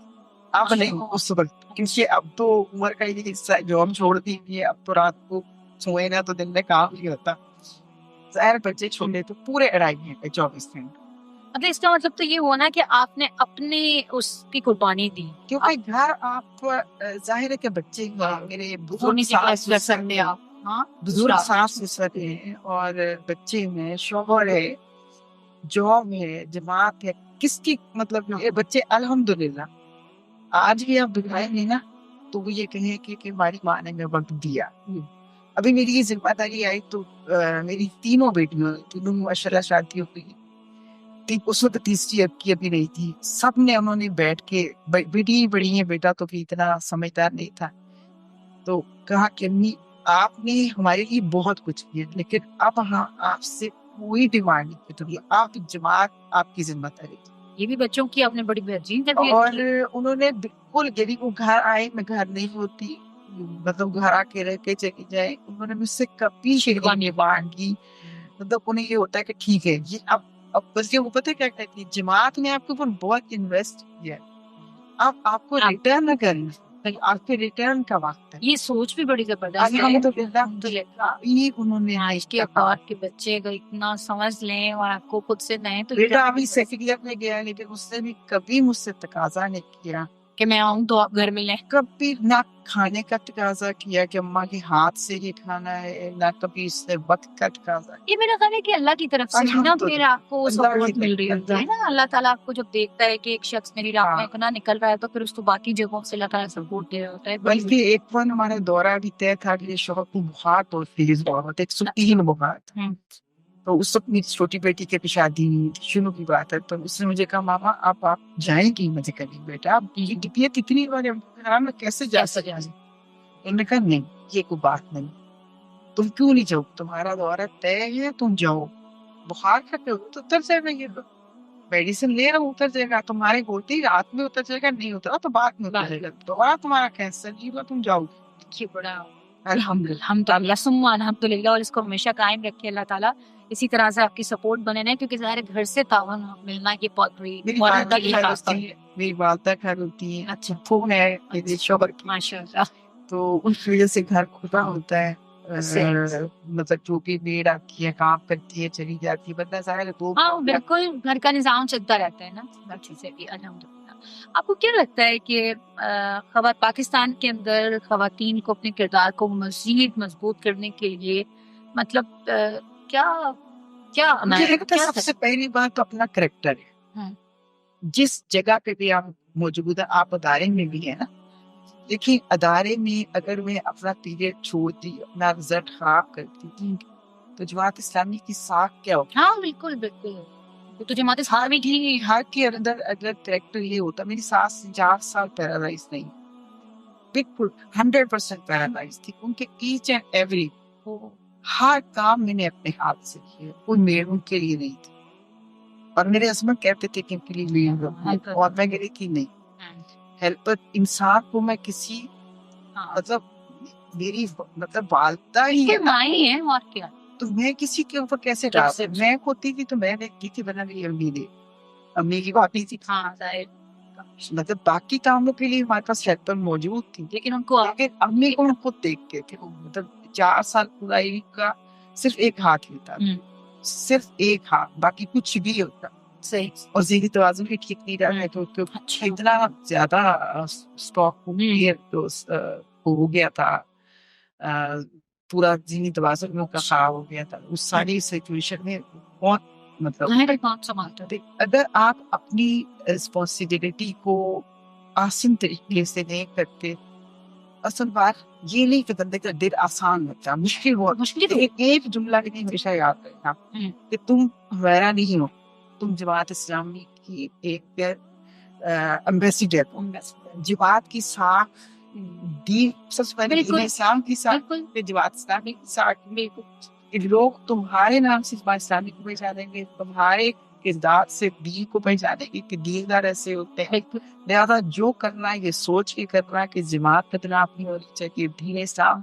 اب نہیں اس وقت، کیونکہ اب تو عمر کا یہ حصہ ہے، جاب چھوڑ دی ہے، اب تو رات کو سوئے نا تو دن میں کام نہیں ہوتا، ظاہر بچے چھوٹے تو پورے 2.5 گھنٹے 24 گھنٹے۔ مطلب اس کا مطلب تو یہ ہوا نا کہ آپ نے اپنے اس کی قربانی دی، کیونکہ گھر آپ ظاہر ہے کہ بچے میرے بزرگ ساس سسر ہیں اور بچے ہیں، شوہر ہے، جاب ہے، جماعت ہے، کس کی مطلب بچے الحمدللہ آج بھی آپ دکھائیں گے نا تو وہ یہ کہیں کہ ہماری ماں نے ہمیں وقت دیا۔ ابھی میری یہ ذمہ داری آئی تو میری تینوں بیٹیوں تینوں ماشاءاللہ شادی ہو گئی، اس وقت تیسری اب کی ابھی نہیں تھی، سب نے انہوں نے بیٹھ کے، بیٹی بڑی ہے بیٹا تو بھی اتنا سمجھدار نہیں تھا، تو کہا کہ امی آپ نے ہمارے لیے بہت کچھ کیا لیکن اب ہاں آپ سے کوئی ڈیمانڈ نہیں کرتی، آپ کی جماعت آپ کی ذمہ داری۔ یہ بھی بچوں کی آپ نے بڑی بہترین تربیت اور کی۔ انہوں نے بالکل یعنی وہ گھر آئے میں گھر نہیں ہوتی، مطلب گھر آ کے رہ کے چلی جائے، انہوں نے مجھ سے کبھی شیروانی مانگی، مطلب انہیں یہ ہوتا ہے کہ ٹھیک ہے یہ اب بس یہ پتہ کیا کہتی ہے، جماعت نے آپ کے اوپر بہت انویسٹ کیا، اب آپ کو ریٹرن نہ کرنا، آپ کے ریٹرن کا وقت ہے۔ یہ سوچ بھی بڑی زبردست ہے۔ انہوں نے آج کے اوقات کے بچے اگر اتنا سمجھ لیں اور آپ کو خود سے دیں تو بیٹا ابھی سیکنڈ ایئر میں گیا لیکن اس نے بھی کبھی مجھ سے تقاضا نہیں کیا کہ میں آؤں تو آپ گھر میں لیں، کبھی نہ کھانے کا تقاضا کیا کہ اماں کے ہاتھ سے ہی کھانا ہے، نہ کبھی اس نے وقت کا تقاضا۔ یہ میرا خیال ہے کہ اللہ کی طرف سے نا پھر آپ کو سپورٹ مل رہی ہوتی ہے نا، اللہ تعالیٰ آپ کو جب دیکھتا ہے کہ ایک شخص میری راہ میں اتنا نکل رہا ہے تو پھر اس کو باقی جگہوں سے اللہ تعالیٰ سپورٹ دے رہا ہوتا ہے۔ بلکہ ایک بار ہمارا دورہ بھی طے تھا کہ شوہر کو بخار تو تیز بہت 103 بخار تھا، تو اس وقت میری چھوٹی بیٹی کی شادی شروع کی بات ہے، تو اس نے مجھے کہا ماما آپ جائیں گی؟ مجھے کہیں بیٹا آپ یہ طبیعت اتنی بار میں کیسے جا سکتے؟ انہوں نے کہا نہیں یہ کوئی بات نہیں، تم کیوں نہیں جاؤ، تمہارا دورہ طے ہے تم جاؤ، بخار کا تو اتر جائے گا، یہ تو میڈیسن لے رہا ہوں اتر جائے گا، تمہارے ہوتے ہی رات میں اتر جائے گا، نہیں اترا تو بعد میں اتر جائے گا، دوبارہ تمہارا کینسر نہیں ہوا تم جاؤ گے۔ بڑا الحمدللہ الحمدللہ، اور اس کو ہمیشہ قائم رکھے اللہ تعالیٰ، اسی طرح سے آپ کی سپورٹ بنے رہے، کیونکہ ظاہر گھر سے تعاون ملنا یہ بہت بڑی میری والدہ گھر ہوتی ہے، اچھا ہے میرے شوہر کی، ماشاء اللہ، تو ان کی وجہ سے گھر کھلا ہوتا ہے، مطلب جو بھی میڈ آتی ہے کام کرتی ہے چلی جاتی ہے بندہ ظاہر ہے تو ہاں بالکل گھر کا نظام چلتا رہتا ہے نا ہر چیزیں بھی الحمدللہ. آپ کو کیا لگتا ہے کہ پاکستان کے اندر خواتین کو اپنے کردار کو مزید مضبوط کرنے کے لیے مطلب کیا کیا مجھے لگتا ہے سب سے پہلی بات تو اپنا کریکٹر ہے. جس جگہ پہ بھی آپ موجود ہیں آپ ادارے میں بھی ہیں نا, دیکھیں ادارے میں اگر میں اپنا پیریڈ چھوڑتی اپنا رزلٹ خراب کرتی تو جماعت اسلامی کی ساکھ کیا ہوتی؟ ہاں بالکل بالکل, تو جماعت اسلامی کی ہر کے اندر اگر کریکٹر یہ ہوتا. میری ساس 4 سال پیرالائز نہیں, بالکل 100% پیرالائز تھی. ان کے ایچ اینڈ ایوری ہر کام میں نے اپنے ہاتھ سے کیا, کوئی میڈ ان کے لیے نہیں تھی. اور میرے ہسبینڈ کہتے تھے کہ ان کے لیے میڈ رکھو, اور میں کہتی تھی نہیں. ہیلپر انسان کو میں کسی مطلب میری مطلب والدہ ہی ہے اور کیا, تو میں کسی کے اوپر کیسے ڈال سکتی. میں ہوتی تھی تو میں دیکھتی تھی بنا میری امی نے, امی کی بات نہیں تھی. مطلب باقی کاموں کے لیے ہمارے پاس ہیلپر موجود تھی, لیکن ان کو امی کو خود دیکھتے تھے. مطلب 4 سال پورا کا صرف ایک ہاتھ ہوتا, صرف ایک ہاتھ, باقی کچھ بھی ہوتا. صحیح. اور ذہنی توازن بھی ٹھیک نہیں رہا ہے, تو اتنا زیادہ اسٹاک ہو گیا تھا, پورا ذہنی توازن کا خراب ہو گیا تھا. اس ساری سچویشن میں بہت مطلب اگر آپ اپنی رسپانسبلٹی کو آسان طریقے سے نہیں کرتے, اصل بات یہ نہیں کہ بندے کا دل آسان ہوتا, مشکل بہت مشکل. ایک جملہ لیکن ہمیشہ یاد رکھنا کہ تم ہمارا نہیں ہو, تم جماعت اسلامی کی ایک ایمبیسیڈر. جماعت کی ساکھ دین, سب سے پہلے دین اسلام کی ساکھ, جماعت اسلامی کی ساکھ میں لوگ تمہارے نام سے جماعت اسلامی کو پہچانیں گے, تمہارے کردار سے دین کو پہچانیں گے کہ دیندار ایسے ہوتے ہیں. لہٰذا جو کرنا ہے یہ سوچ کے کرنا ہے کہ جماعت بدنام نہیں ہونی چاہیے. دین اسلام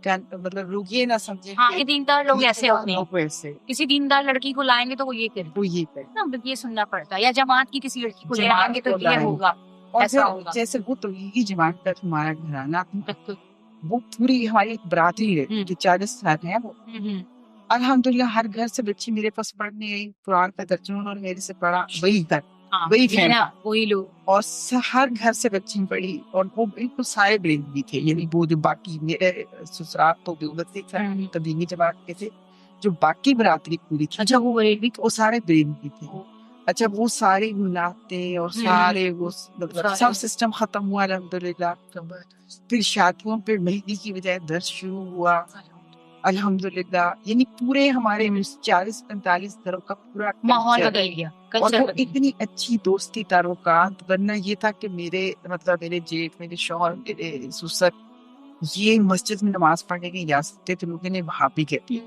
کا مطلب لوگ یہ نہ سمجھیں کہ دیندار لوگ ایسے ہوتے ہیں, کسی دیندار لڑکی کو لائیں گے تو وہ یہ کرے, یہ سننا پڑتا ہے. یا جماعت کی کسی لڑکی کو لے آئیں گے تو یہ ہوگا, ایسا ہوگا. جیسے وہ توحیدی جماعت کا ہمارا گھرانہ, وہ پوری ہماری بڑھاتی ہے جو 40 سال ہے. وہ الحمدللہ ہر گھر سے بچی میرے پاس پڑھنے آئی, قرآن کا ترجمہ اور میرے سے پڑھا, وہی گھر وہی لوگ, اور ہر گھر سے بچی پڑھی. اور وہ بالکل سارے برین بھی تھے, یعنی وہ جو باقی میرے سسرال تو تبلیغی جماعت کے تھے, جو باقی برادری پوری تھی اچھا وہ سارے برین بھی تھے. اچھا وہ سارے ملاتے اور سارے وہ سب سسٹم ختم ہوا الحمدللہ. پھر شادیوں پہ مہندی کی بجائے درس شروع ہوا الحمدللہ. یعنی پورے ہمارے 40-45 گھروں کا پورا ماحول بدل گیا. اور وہ اتنی اچھی دوستی تعلقات. ورنہ یہ تھا کہ میرے جیٹ, میرے شوہر, میرے سسر یہ مسجد میں نماز پڑھنے کی اجازت تھے, لوگوں نے وہاں بھی کہتی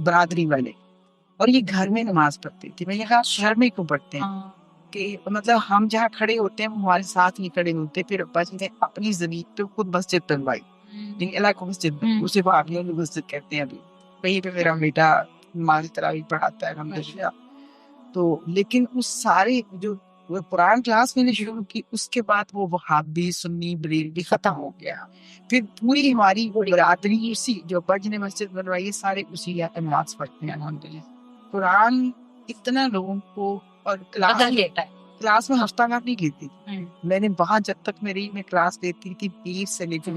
برادری والے, اور یہ گھر میں نماز پڑھتی تھی. میں نے کہا شہر میں کیوں پڑھتے ہیں کہ مطلب ہم جہاں کھڑے ہوتے ہیں ہمارے ساتھ نہیں کھڑے ہوتے. پھر ابا جی نے اپنی زمین پہ خود مسجد بنوائی, علاقہ مسجد, اسے بھابھیوں نے مسجد کہتے ہیں. ابھی وہیں پہ میرا بیٹا نماز تراویح پڑھاتا ہے الحمدللہ. تو لیکن اس سارے جو قرآن کلاس میں نے شروع کی, اس کے بعد وہ وہابی سنی بریلوی ختم ہو گیا. پھر پوری ہماری برادری اسی جو ابا جی نے مسجد بنوائی سارے اسی نماز پڑھتے ہیں الحمدللہ. قرآن اتنا لوگوں کو, اور کلاس میں ہفتہ وار نہیں لیتی. میں نے وہاں جب تک میں کلاس لیتی تھی 20 سے لے کے.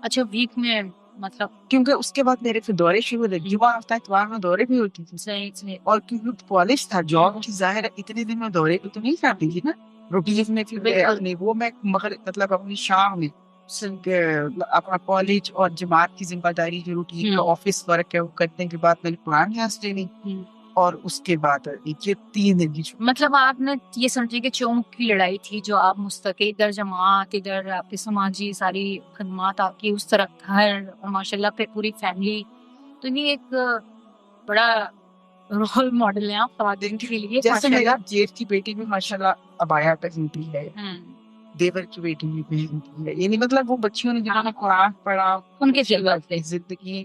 اچھا ویک میں مطلب, کیونکہ اس کے بعد میرے پھر دورے شروع ہوئے, جمعہ ہفتہ اتوار میں دورے بھی ہوتی تھی. صحیح. اور کیونکہ کالج تھا, جاب کی ظاہر ہے اتنے دن میں دورے تو نہیں کرتی تھی نا روٹین میں. پھر وہ میں مطلب اپنی شام میں اپنا کالج اور جماعت کی ذمہ داری جو روٹین کا آفس ورک ہے وہ کرنے کے بعد میں نے قرآن کلاس لینی, اور اس کے بعد یہ 3 دن کی. مطلب آپ نے یہ سمجھے کہ چونک کی لڑائی تھی, جو آپ مستقل ادھر جماعت, ادھر آپ کی سماجی ساری خدمات آپ کی, اس طرح گھر, اور ماشاء اللہ پھر پوری فیملی. تو یہ ایک بڑا رول ماڈل ہے آپ خواتین کے لیے. جیسے میرا جیٹ کی بیٹی بھی ماشاء اللہ ابایا پہنتی ہے, دیور کی بیٹی بھی پہنتی ہے. یعنی مطلب وہ بچیوں نے جہاں قرآن پڑھا ان کے زندگی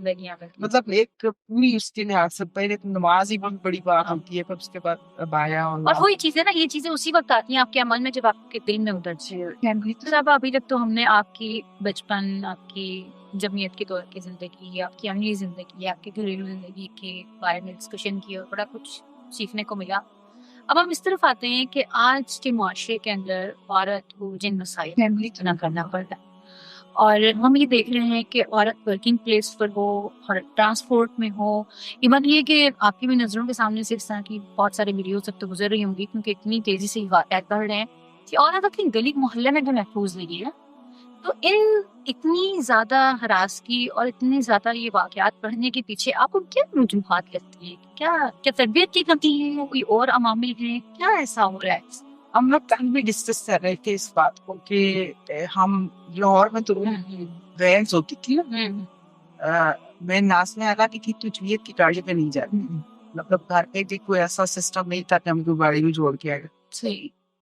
مطلب ایک پوری اس کے لحاظ سے پہلے تو نماز ہی بہت بڑی بات ہوتی ہے, پھر اس کے بعد ابایا. اور وہی چیزیں نا, یہ چیزیں اسی وقت آتی ہیں آپ کے عمل میں جب آپ کے دل میں اترتی ہے. ابھی تک تو ہم نے آپ کی بچپن, آپ کی جمعیت کے طور کی زندگی، آپ کی عملی زندگی، آپ کی گھریلو زندگی کے بارے میں ڈسکشن کی اور بڑا کچھ سیکھنے کو ملا. اب ہم اس طرف آتے ہیں کہ آج کے معاشرے کے اندر عورت کو جن مسائل فیملی نہ کرنا پڑتا ہے، اور ہم یہ دیکھ رہے ہیں کہ عورت ورکنگ پلیس پر ہو اور ٹرانسپورٹ میں ہو. ایون یہ کہ آپ کی بھی نظروں کے سامنے سے اس طرح کی بہت سارے ویڈیوز اب تو گزر رہی ہوں گی، کیونکہ اتنی تیزی سے واقعات بڑھ رہے ہیں کہ عورت اپنی گلی محلے میں بھی محفوظ نہیں ہے. تو ان اتنی زیادہ ہراسگی اور اتنے زیادہ یہ واقعات بڑھنے کے پیچھے آپ کو کیا وجوہات لگتی ہیں؟ کیا تربیت کی کمی ہے، کوئی اور عوامل ہیں، کیا ایسا ہو رہا ہے؟ ہم لوگ کل بھی ڈسکس کر رہے تھے اس بات کو کہ ہم لاہور میں تو وینس ہوتی تھی نا، میں ناسنے والا کی تھی تو جمعیت کی گاڑی پہ نہیں جاتی، مطلب گھر پہ بھی کوئی ایسا سسٹم نہیں تھا کہ ہم کو گاڑی میں جوڑ کے آئے.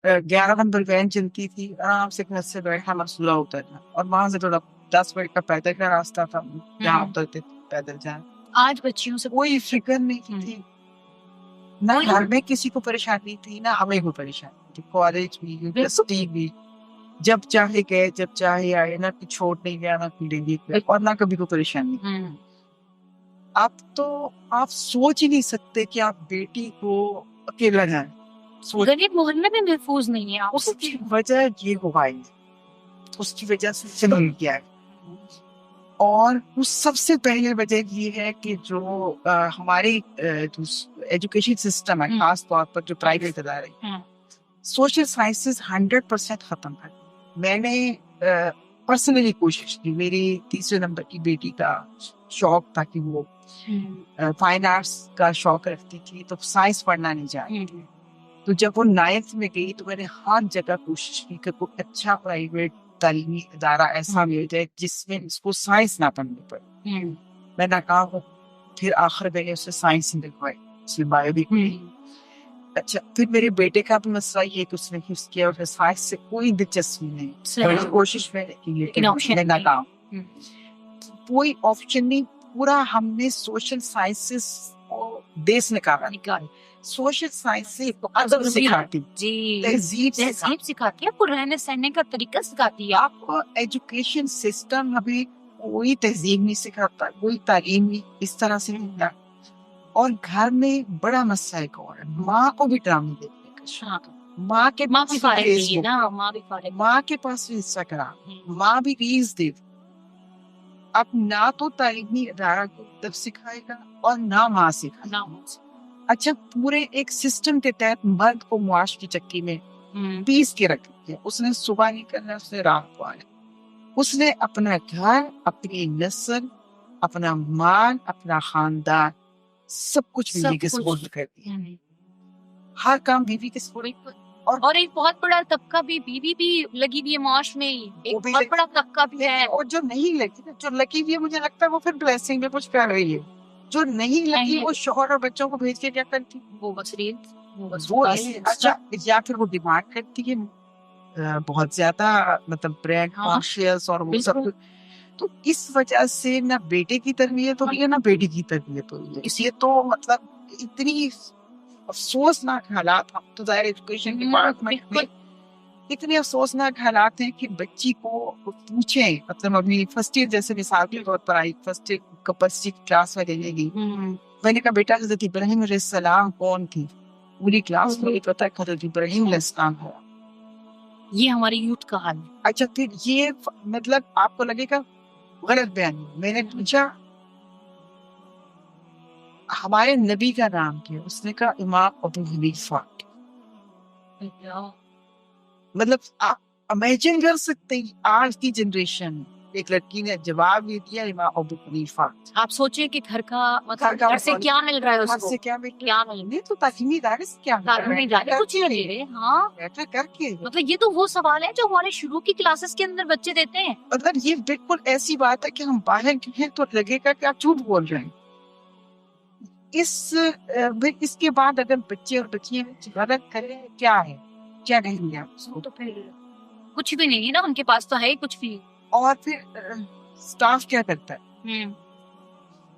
11 نمبر وین چلتی تھی، آرام سے گھر سے بیٹھا مسئلہ ہوتا تھا، اور وہاں سے تھوڑا 10 منٹ کا پیدل کا راستہ تھا جہاں اترتے پیدل جائیں. آج بچیوں سے کوئی فکر نہیں تھی، نہ گھر میں کسی کو پریشانی تھی نہ ہمیں کوئی پریشانی تھی. کالج بھی یونیورسٹی بھی جب چاہے گئے جب چاہے آئے، نہ کوئی چھوڑنے گیا نہ کوئی لینے گیا، اور نہ کبھی کوئی پریشانی. اب تو آپ سوچ ہی نہیں سکتے کہ آپ بیٹی کو اکیلا جائیں. غریب محلے میں محفوظ نہیں ہے. اس کی وجہ یہ ہوا ہے، اس کی وجہ سے چلن کیا ہے، اور اس سب سے پہلے وجہ یہ ہے کہ جو ہمارے ایجوکیشن سسٹم ہے، خاص طور پر جو پرائیویٹ ادارے، سوشل سائنسز 100% ختم ہے. میں نے پرسنلی کوشش کی، میری 3 نمبر کی بیٹی کا شوق تھا کہ وہ فائن آرٹس کا شوق رکھتی تھی، تو سائنس پڑھنا نہیں چاہتی تھی. تو جب وہ 9th میں گئی تو میں نے ہر جگہ کوشش کی کہ کوئی اچھا پرائیویٹ تعلیمی ادارہ ایسا مل جائے جس میں اس کو سائنس نہ پڑھنی پڑے. میں ناکام ہوں، پھر آخر میں نے اسے سائنس ہی دکھوائی، اس میں بایو بھی کی. اچھا، پھر میرے بیٹے کا بھی مسئلہ یہ کہ اس نے حفظ کیا اور سائنس سے کوئی دلچسپی نہیں، کوشش میں نے کی لیکن میں ناکام. کوئی آپشن نہیں، پورا ہم نے سوشل سائنسز کو بیس نکالا. سوشل سائنس سے ادب سکھاتی، تہذیب سکھاتی ہے، رہنے سہنے کا طریقہ سکھاتی ہے. آپ کو ایجوکیشن سسٹم ابھی کوئی تہذیب نہیں سکھاتا، کوئی تعلیم نہیں اس طرح سے نہیں. اور گھر میں بڑا مسئلہ ایک اور ہے، ماں کو بھی ڈرامے دیکھنے کا شوق. ماں کے پاس بھی انسٹاگرام، ماں بھی ریلز دیکھ. اب نہ تو تعلیمی ادارہ کو ادب سکھائے گا اور نہ ماں سکھائے گا. اچھا، پورے ایک سسٹم کے تحت مرد کو معاش کی چکی میں پیس کے رکھ دیا. اس نے صبح نہیں کرنا، اس نے رات کو آنا. اس نے اپنا گھر، اپنی نسل، اپنا مال، اپنا خاندان سب کچھ بیوی کے سپورٹ کر دیا. ہر کام بیوی کے سپورٹ. اور ایک بہت بڑا طبقہ بھی بیوی بھی لگی ہوئی ہے معاش میں، ایک بہت بڑا طبقہ بھی ہے. اور جو نہیں لگی، جو لگی ہوئی ہے مجھے لگتا ہے وہ پھر بلیسنگ میں کچھ کر رہی ہے. جو نہیں لگی وہ شوہر اور بچوں کو بھیج کے کیا کرتی، وہ اچھا، یا پھر وہ ڈیمانڈ کرتی ہے بہت زیادہ، مطلب برینڈ کانشیس اور وہ سب. تو اس وجہ سے نہ بیٹے کی تربیت ہوئی ہے نہ بیٹی کی تربیت ہوئی ہے. اس لیے تو مطلب اتنی افسوسناک حالات، ہم تو ظاہر ایجوکیشن ڈپارٹمنٹ میں اتنے افسوسناک حالات ہیں کہ بچی کو پوچھیں، مطلب ابھی فرسٹ ایئر جیسے مثال کے طور پر آئی، فرسٹ ایئر کپسٹی کلاس میں لینے گئی. میں نے کہا بیٹا حضرت ابراہیم علیہ السلام کون تھی؟ پوری کلاس کو نہیں پتا کہ حضرت ابراہیم علیہ السلام ہے. یہ ہماری یوتھ کا حال ہے. اچھا، پھر یہ مطلب آپ کو لگے گا غلط بیان. میں نے پوچھا ہمارے نبی کا نام کیا؟ اس نے کہا امام ابو حنیفہ. مطلب آپ امیجن کر سکتے ہیں آج کی جنریشن، ایک لڑکی نے جواب یہ دیا امام ابو حنیفہ. آپ سوچیں کہ گھر کا مطلب گھر سے کیا مل رہا ہے اس کو، کیا مل تو تعلیمی ادارے سے کیا کچھ نہیں دے. ہاں، بیٹھا کر کے مطلب یہ تو وہ سوال ہے جو ہمارے شروع کی کلاسز کے اندر بچے دیتے ہیں. مطلب یہ بالکل ایسی بات ہے کہ ہم باہر ہیں تو لگے گا کہ آپ جھوٹ بول رہے ہیں. اس کے بعد اگر بچے اور بچیاں غلط کریں کیا ہے، کیا کہیں گے آپ اس کو؟ تو پھر کچھ بھی نہیں ہے نا، ان کے پاس تو ہے ہی کچھ بھی. اور پھر اسٹاف کیا کرتا ہے؟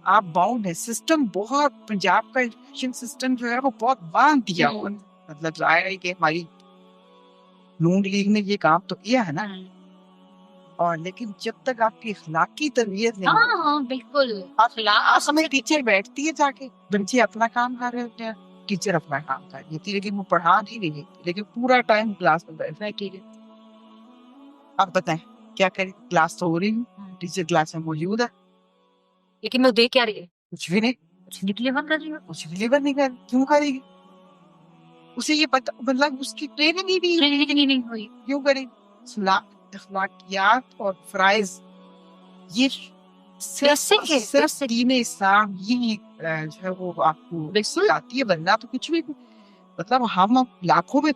آپ باؤنڈ ہے. سسٹم بہت، پنجاب کا ایجوکیشن سسٹم جو ہے وہ بہت باندھ دیا ہوا. مطلب ظاہر ہے کہ ہماری نون لیگ نے یہ کام تو کیا ہے نا، اور لیکن جب تک آپ کی اخلاقی تربیت نہیں ہاں ہاں بالکل آپ میں ٹیچر بیٹھتی ہے جا کے بچے اپنا کام کر رہے ہوتے ہیں ٹیچر اپنا کام کر رہی ہوتی ہے لیکن وہ پڑھا نہیں رہی ہے لیکن پورا ٹائم کلاس میں بیٹھ رہا ہے. آپ بتائیں کیا کریں کلاس تو ہو رہی ہے ٹیچر کلاس میں موجود ہے لیکن وہ دے کیا رہی ہے کچھ بھی نہیں کچھ نہیں ڈلیور کر رہی ہے کچھ ڈلیور نہیں کر کیوں کرے گی اسے یہ پتا مطلب اس کی ٹریننگ ہی نہیں ہوئی کیوں کرے اخلاقیات اور فرائض یہ صرف دین اسلام ہی جو ہے وہ آپ کو سکھاتی ہے ورنہ تو کچھ بھی مطلب ہم لاکھوں میں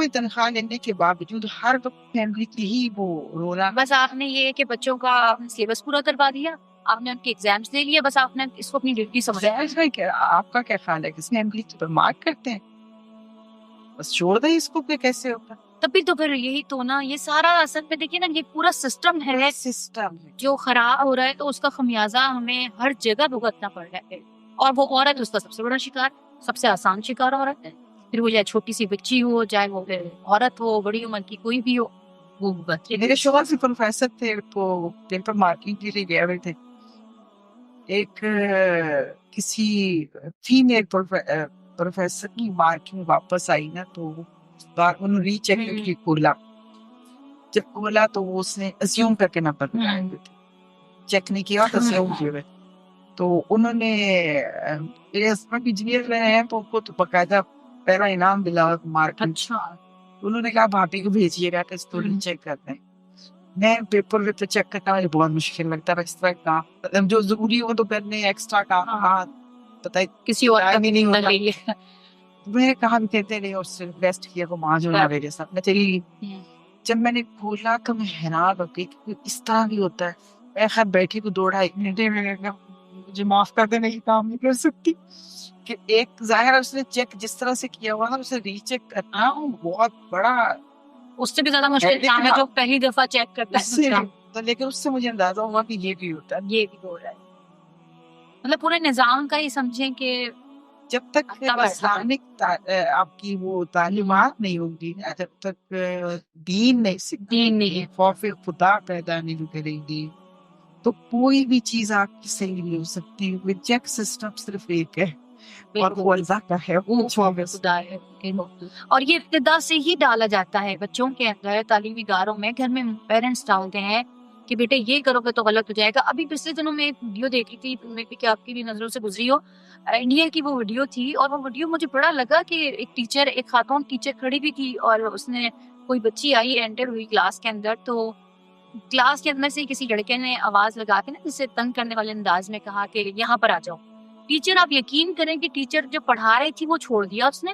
تنخواہ لینے کے باوجود ہر وقت فیملی کی ہی وہ رونا بس آپ نے یہ کہ بچوں کا سلیبس پورا کروا دیا آپ نے ان کے ایگزامس دے لیا بس آپ نے اس کو اپنی ڈیوٹی سمجھا. آپ کا کیا خیال ہے کہ فیملی تو مارک کرتے ہیں بس چھوڑ دیں اس کو کہ کیسے ہوگا تبھی تو پھر یہی تو نا یہ سارا اصل میں دیکھیے نا یہ پورا سسٹم ہے جو خراب ہو رہا ہے تو اس کا خمیازہ ہمیں ہر جگہ بھگتنا پڑ رہا ہے اور وہ عورت اس کا سب سے بڑا شکار سب سے آسان شکار عورت ہے پھر وہ چاہے چھوٹی سی بچی ہو چاہے وہ پھر عورت ہو بڑی عمر کی کوئی بھی ہو وہ میرے شوہر سے پروفیسر تھے تو پیپر مارکنگ کے لیے گئے ہوئے تھے ایک کسی فیمیل پروفیسر کی مارکنگ واپس آئی نا تو انہوں نے ری چیک کی کھولا جب کھولا تو اس نے اسیوم کر کے نمبر لگائے ہوئے تھے چیک نہیں کیا اسیوم کیے ہوئے تو انہوں نے میرے ہسبینڈ انجینئر رہے ہیں تو ان کو تو باقاعدہ پہلا انعام ملا مارکنگ. اچھا انہوں نے کہا بھابھی کو بھیجیے گا کہ اس کو ری چیک کرتے ہیں میں پیپر ویپر چیک کرنا مجھے بہت مشکل لگتا ہے ایکسٹرا کام مطلب جو ضروری ہو تو کرنے ایکسٹرا کام پتہ کسی اور کا نہیں ہوتا ہوتا میں کہاں بھی کہتے نہیں اس سے ریسٹ کیا کو ماں جو میرے ساتھ میں چلی جب میں نے کھولا تو میں حیران ہو گئی کہ اس طرح بھی ہوتا ہے میں خیر بیٹھی کو 2-2.5 گھنٹے میں مجھے معاف کر دینے کی کام نہیں کر سکتی کہ ایک ظاہر اس نے چیک جس طرح سے کیا ہوا نا اسے ری چیک کرنا بہت بڑا اس سے بھی زیادہ مشکل کام ہے جو پہلی دفعہ چیک کرتا ہے لیکن اس سے مجھے اندازہ ہوا کہ یہ بھی ہوتا ہے یہ بھی ہو رہا ہے مطلب پورے نظام کا ہی سمجھیں کہ جب تک اسلامک آپ کی وہ تعلیمات نہیں ہوگی جب تک دین نہیں خوف خدا پیدا نہیں کرے گی تو کوئی بھی چیز آپ کی صحیح نہیں ہو سکتی چیک سسٹم صرف ایک ہے اور وہ اللہ کا ہے وہ خدا ہے اور یہ ابتدا سے ہی ڈالا جاتا ہے بچوں کے اندر تعلیمی اداروں میں گھر میں پیرنٹس ڈالتے ہیں کہ بیٹے یہ کرو گے تو غلط ہو جائے گا ابھی پچھلے دنوں میں ایک ویڈیو دیکھی تھی کہ آپ کی بھی نظروں سے گزری ہو انڈیا کی وہ ویڈیو تھی اور وہ ویڈیو مجھے بڑا لگا کہ ایک خاتون ٹیچر کھڑی بھی تھی اور اس نے کوئی بچی آئی انٹر ہوئی کلاس کے اندر تو کلاس کے اندر سے کسی لڑکے نے آواز لگا کے نا جسے تنگ کرنے والے انداز میں کہا کہ یہاں پر آ جاؤ ٹیچر آپ یقین کریں کہ ٹیچر جو پڑھا رہی تھی وہ چھوڑ دیا اس نے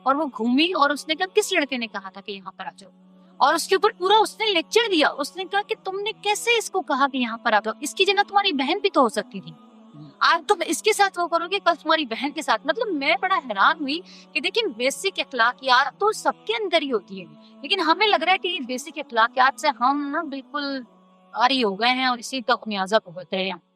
اور وہ گھومی اور اس نے کہا کس لڑکے نے کہا تھا کہ یہاں پر آ جاؤ اور اس کے اوپر پورا اس نے لیکچر دیا اس نے کہا کہ تم نے کیسے اس کو کہا کہ یہاں پر آ جاؤ اس کی جگہ تمہاری بہن بھی تو ہو سکتی تھی آج تم اس کے ساتھ وہ کرو گے کل تمہاری بہن کے ساتھ مطلب میں بڑا حیران ہوئی کہ دیکھیں بیسک اخلاقیات تو سب کے اندر ہی ہوتی ہے لیکن ہمیں لگ رہا ہے کہ یہ بیسک اخلاقیات سے ہم نا بالکل آری ہو گئے ہیں اور اسی کا خمیازہ بھگت رہے ہیں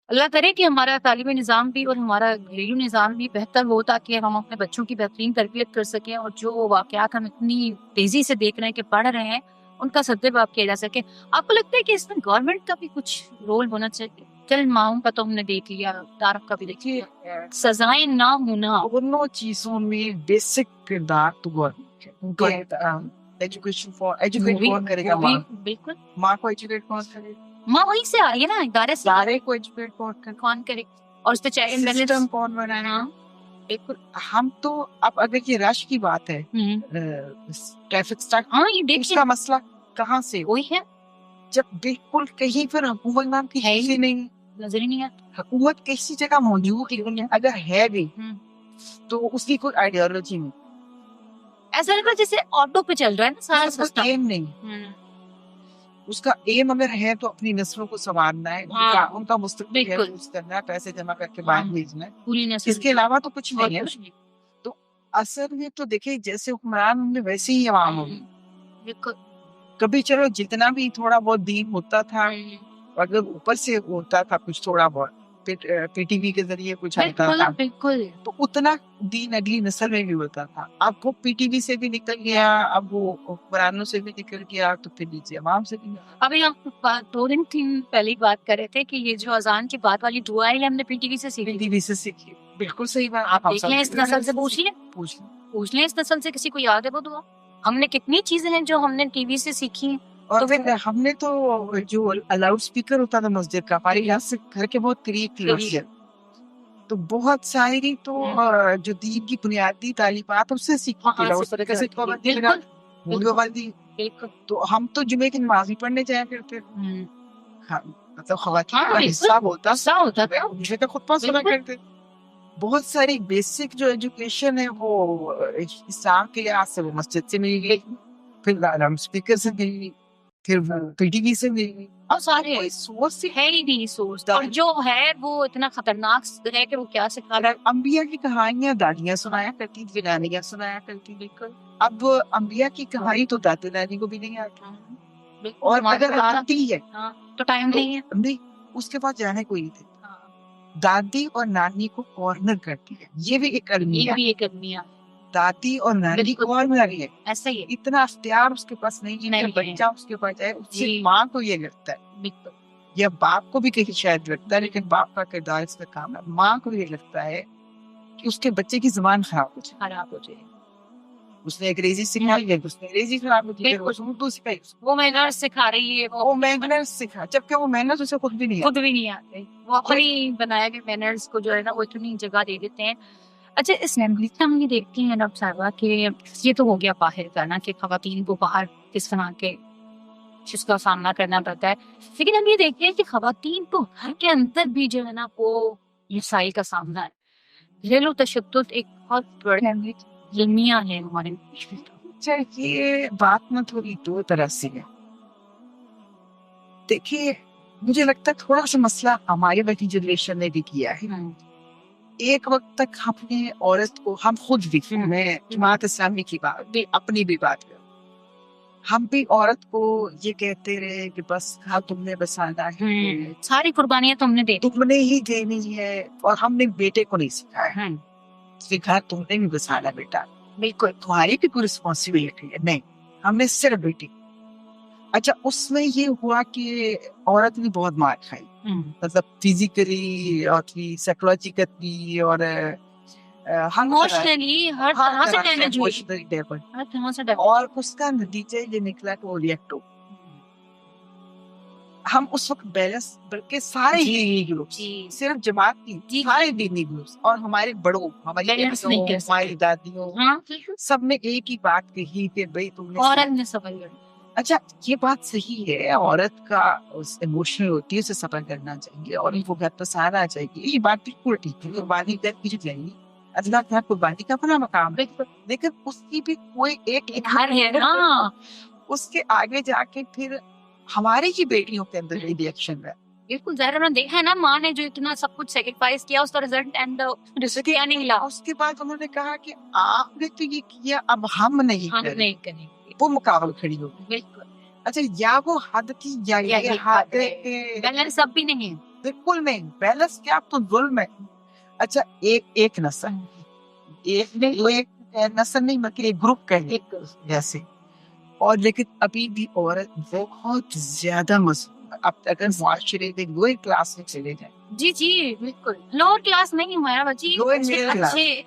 اللہ کرے کہ ہمارا تعلیمی نظام بھی اور ہمارا گھریلو نظام بھی بہتر ہو تاکہ ہم اپنے بچوں کی بہترین تربیت کر سکیں اور جو واقعات ہم اتنی تیزی سے دیکھ رہے ہیں کہ پڑھ رہے ہیں ان کا سدبھاؤ کیا جا سکے آپ کو لگتا ہے کہ اس میں گورنمنٹ کا بھی کچھ رول ہونا چاہیے چل ماؤں کا تو ہم نے دیکھ لیا تعارف کا بھی دیکھیے سزائیں نہ ہونا دونوں چیزوں میں بیسک کردار تو گورنمنٹ ایجوکیشن کون کرے گا بالکل ماں کو ایجوکیٹ کون کرے ماں وہیں سے آ رہی ہے نا ادارے سے سارے کو ایجوکیٹ کون کرے اور اس پہ سسٹم کون بنانا بالکل ہم تو اب اگر یہ رش کی بات ہے ٹریفک اسٹارٹ یہ اس کا مسئلہ کہاں سے وہی ہے جب بالکل کہیں پر حکومت نام کی چیز ہی نہیں نظر ہی نہیں آتی حکومت کسی جگہ موجود ہی اگر ہے بھی تو اس کی کوئی آئیڈیالوجی نہیں ایسا لگ رہا ہے جیسے آٹو پہ چل رہا ہے نا سارا سسٹم ایم نہیں اس کا ایم اگر ہے تو اپنی نسلوں کو سنوارنا ہے ان کا مستقبل کرنا ہے پیسے جمع کر کے باہر بھیجنا ہے پوری نسل اس کے علاوہ تو کچھ نہیں ہے تو اثر میں تو دیکھیں جیسے حکمران ہوں گے ویسے ہی عوام ہوگی کبھی چلو جتنا بھی تھوڑا بہت دین ہوتا تھا اگر اوپر سے ہوتا تھا کچھ تھوڑا بہت پی ٹی وی کے ذریعے کچھ آتا بالکل تھا بالکل. تو اتنا دین اگلی نسل میں بھی ہوتا تھا. اب وہ پی ٹی وی سے بھی نکل گیا, اب وہ قرآنوں سے بھی نکل گیا, تو پھر نیچے عوام سے بھی. ابھی ہم 2 دن پہلے بات کر رہے تھے کہ یہ جو اذان کی بات والی دعا ہے ہم نے پی ٹی وی سے پی سیکھی. ٹی وی سے سیکھی. بالکل صحیح بات. آپ دیکھ لیں اس نسل سے پوچھ لیں اس نسل سے کسی کو یاد ہے وہ دعا. ہم نے کتنی چیزیں ہیں جو ہم نے ٹی وی سے سیکھی ہیں. اور پھر ہم نے تو جو لاؤڈ اسپیکر ہوتا تھا مسجد کا, ہمارے یہاں سے گھر کے بہت قریب تھی مسجد, تو بہت ساری تو جو دین کی بنیادی تعلیمات اس سے سیکھی تھی. لاؤڈ اسپیکر سے تو ہم تو جمعے کی نماز بھی پڑھنے جایا کرتے, مطلب خواتین کا حصہ ہوتا جمعے کا خطبہ سنا کرتے. بہت ساری بیسک جو ایجوکیشن ہے وہ اسلام کے لحاظ سے وہ مسجد سے مل گئی, پھر لاؤڈ اسپیکر سے مل گئی, پھر وہ پی ٹی وی سے مل گئی. اور سارے سورس ہے ہی نہیں سورس, اور جو ہے وہ اتنا خطرناک ہے کہ وہ کیا سکھا رہا ہے. انبیاء کی کہانیاں دادیاں سنایا کرتی تھی, نانیاں سنایا کرتی. بالکل. اب انبیاء کی کہانی تو دادا دادی کو بھی نہیں آتی, اور اگر آتی ہے تو ٹائم نہیں ہے, نہیں, اس کے پاس جانے کوئی نہیں. دادی اور نانی کو کارنر کرتی ہے, یہ بھی ایک المیہ. دادی اور نانی کارنر ہے, ایسا ہی ہے. اتنا اختیار اس کے پاس نہیں ہے کہ بچہ اس کے پاس جائے. اس سے ماں کو یہ لگتا ہے, یا باپ کو بھی کہیں شاید لگتا ہے, لیکن باپ کا کردار اس میں کام ہے. ماں کو یہ لگتا ہے کہ اس کے بچے کی زبان خراب ہو جائے. اس نے انگریزی سکھائی ہے, اس نے انگریزی خراب ہو جائے, اردو سکھائی, وہ مینرز سکھا رہی ہے, وہ مینرز سکھا, جبکہ وہ مینرز اسے خود بھی نہیں آتے. وہ اپنی بنایا گئے مینرز کو جو ہے نا وہ اتنی جگہ دے دیتے ہیں. اچھا, اس فیملی سے ہم یہ دیکھتے ہیں اب صاحبہ کہ یہ تو ہو گیا باہر کا نا, کہ خواتین کو باہر کس طرح کے چیز کا سامنا کرنا پڑتا ہے, لیکن ہم یہ دیکھتے ہیں کہ خواتین کو گھر کے اندر بھی جو ہے نا وہ مسائل کا سامنا ہے. گھریلو تشدد ایک بہت بڑا المیہ ہے ہمارے. یہ بات میں تھوڑی دو طرح سے ہے. دیکھیے, مجھے لگتا ہے تھوڑا سا مسئلہ ہماری والی جنریشن نے بھی کیا ہے. ایک وقت تک ہم نے عورت کو, ہم خود بھی, میں جماعت اسلامی کی بات بھی, اپنی بھی بات کروں, ہم بھی عورت کو یہ کہتے رہے کہ بس ہاں تم نے بسانا ہے, ساری قربانیاں تم نے دے, تم نے ہی دینی ہے. اور ہم نے بیٹے کو نہیں سکھایا کہ گھر تم نے بھی بسانا بیٹا, بالکل تمہاری بھی کوئی رسپانسبلٹی ہے نہیں, ہم نے صرف بیٹی. اچھا, اس میں یہ ہوا کہ عورت نے بہت مار کھائی, مطلب فزیکلی اور سائیکولوجیکلی اور ایموشنلی ہر طرح سے ڈیمیج ہوئی. اور اس کا نتیجہ یہ نکلا کہ وہ ریئیکٹ ہو. ہم اس وقت بیلنس, بلکہ سارے دینی گروپس, صرف جماعت کی, سارے دینی گروپس اور ہمارے بڑوں, ہماری دادیوں, سب نے ایک ہی بات کہی کہ بھائی تم نے عورت نے صبر کرنا. اچھا, یہ بات صحیح ہے, عورت کا ایموشنل ہوتی ہے, اسے صبر کرنا چاہیے اور ان کو گھر پر سہانا چاہیے. یہ بات بالکل ٹھیک ہے, قربانی کر کی جائے, اللہ کا قربانی کا اپنا مقام ہے, لیکن اس کی بھی کوئی ایک گھر ہے نا. اس کے آگے جا کے پھر ہماری ہی بیٹیوں کے اندر یہ ریئیکشن ہے. بالکل ظاہر, ہم نے دیکھا ہے نا, ماں نے جو اتنا سب کچھ سیکریفائس کیا, اس کا رزلٹ اینڈ کیا نہیں ملا. اس کے بعد انہوں نے کہا کہ آپ نے تو یہ کیا, اب ہم نہیں کریں گے. وہ مقابل کھڑی ہوگی. بالکل. اچھا, یا وہ حد تھی یا یہ حد ہے, بیلنس اب بھی نہیں ہے. بالکل نہیں, بیلنس کیا, اب تو ظلم ہے. اچھا, ایک نسل, ایک نسل نہیں بلکہ ایک گروپ کہے جیسے, اور لیکن ابھی بھی عورت بہت زیادہ مضبوط. اب اگر معاشرے میں لوئر کلاس میں چلے جائیں, جی بالکل لوور کلاس نہیں ہمارا بچی,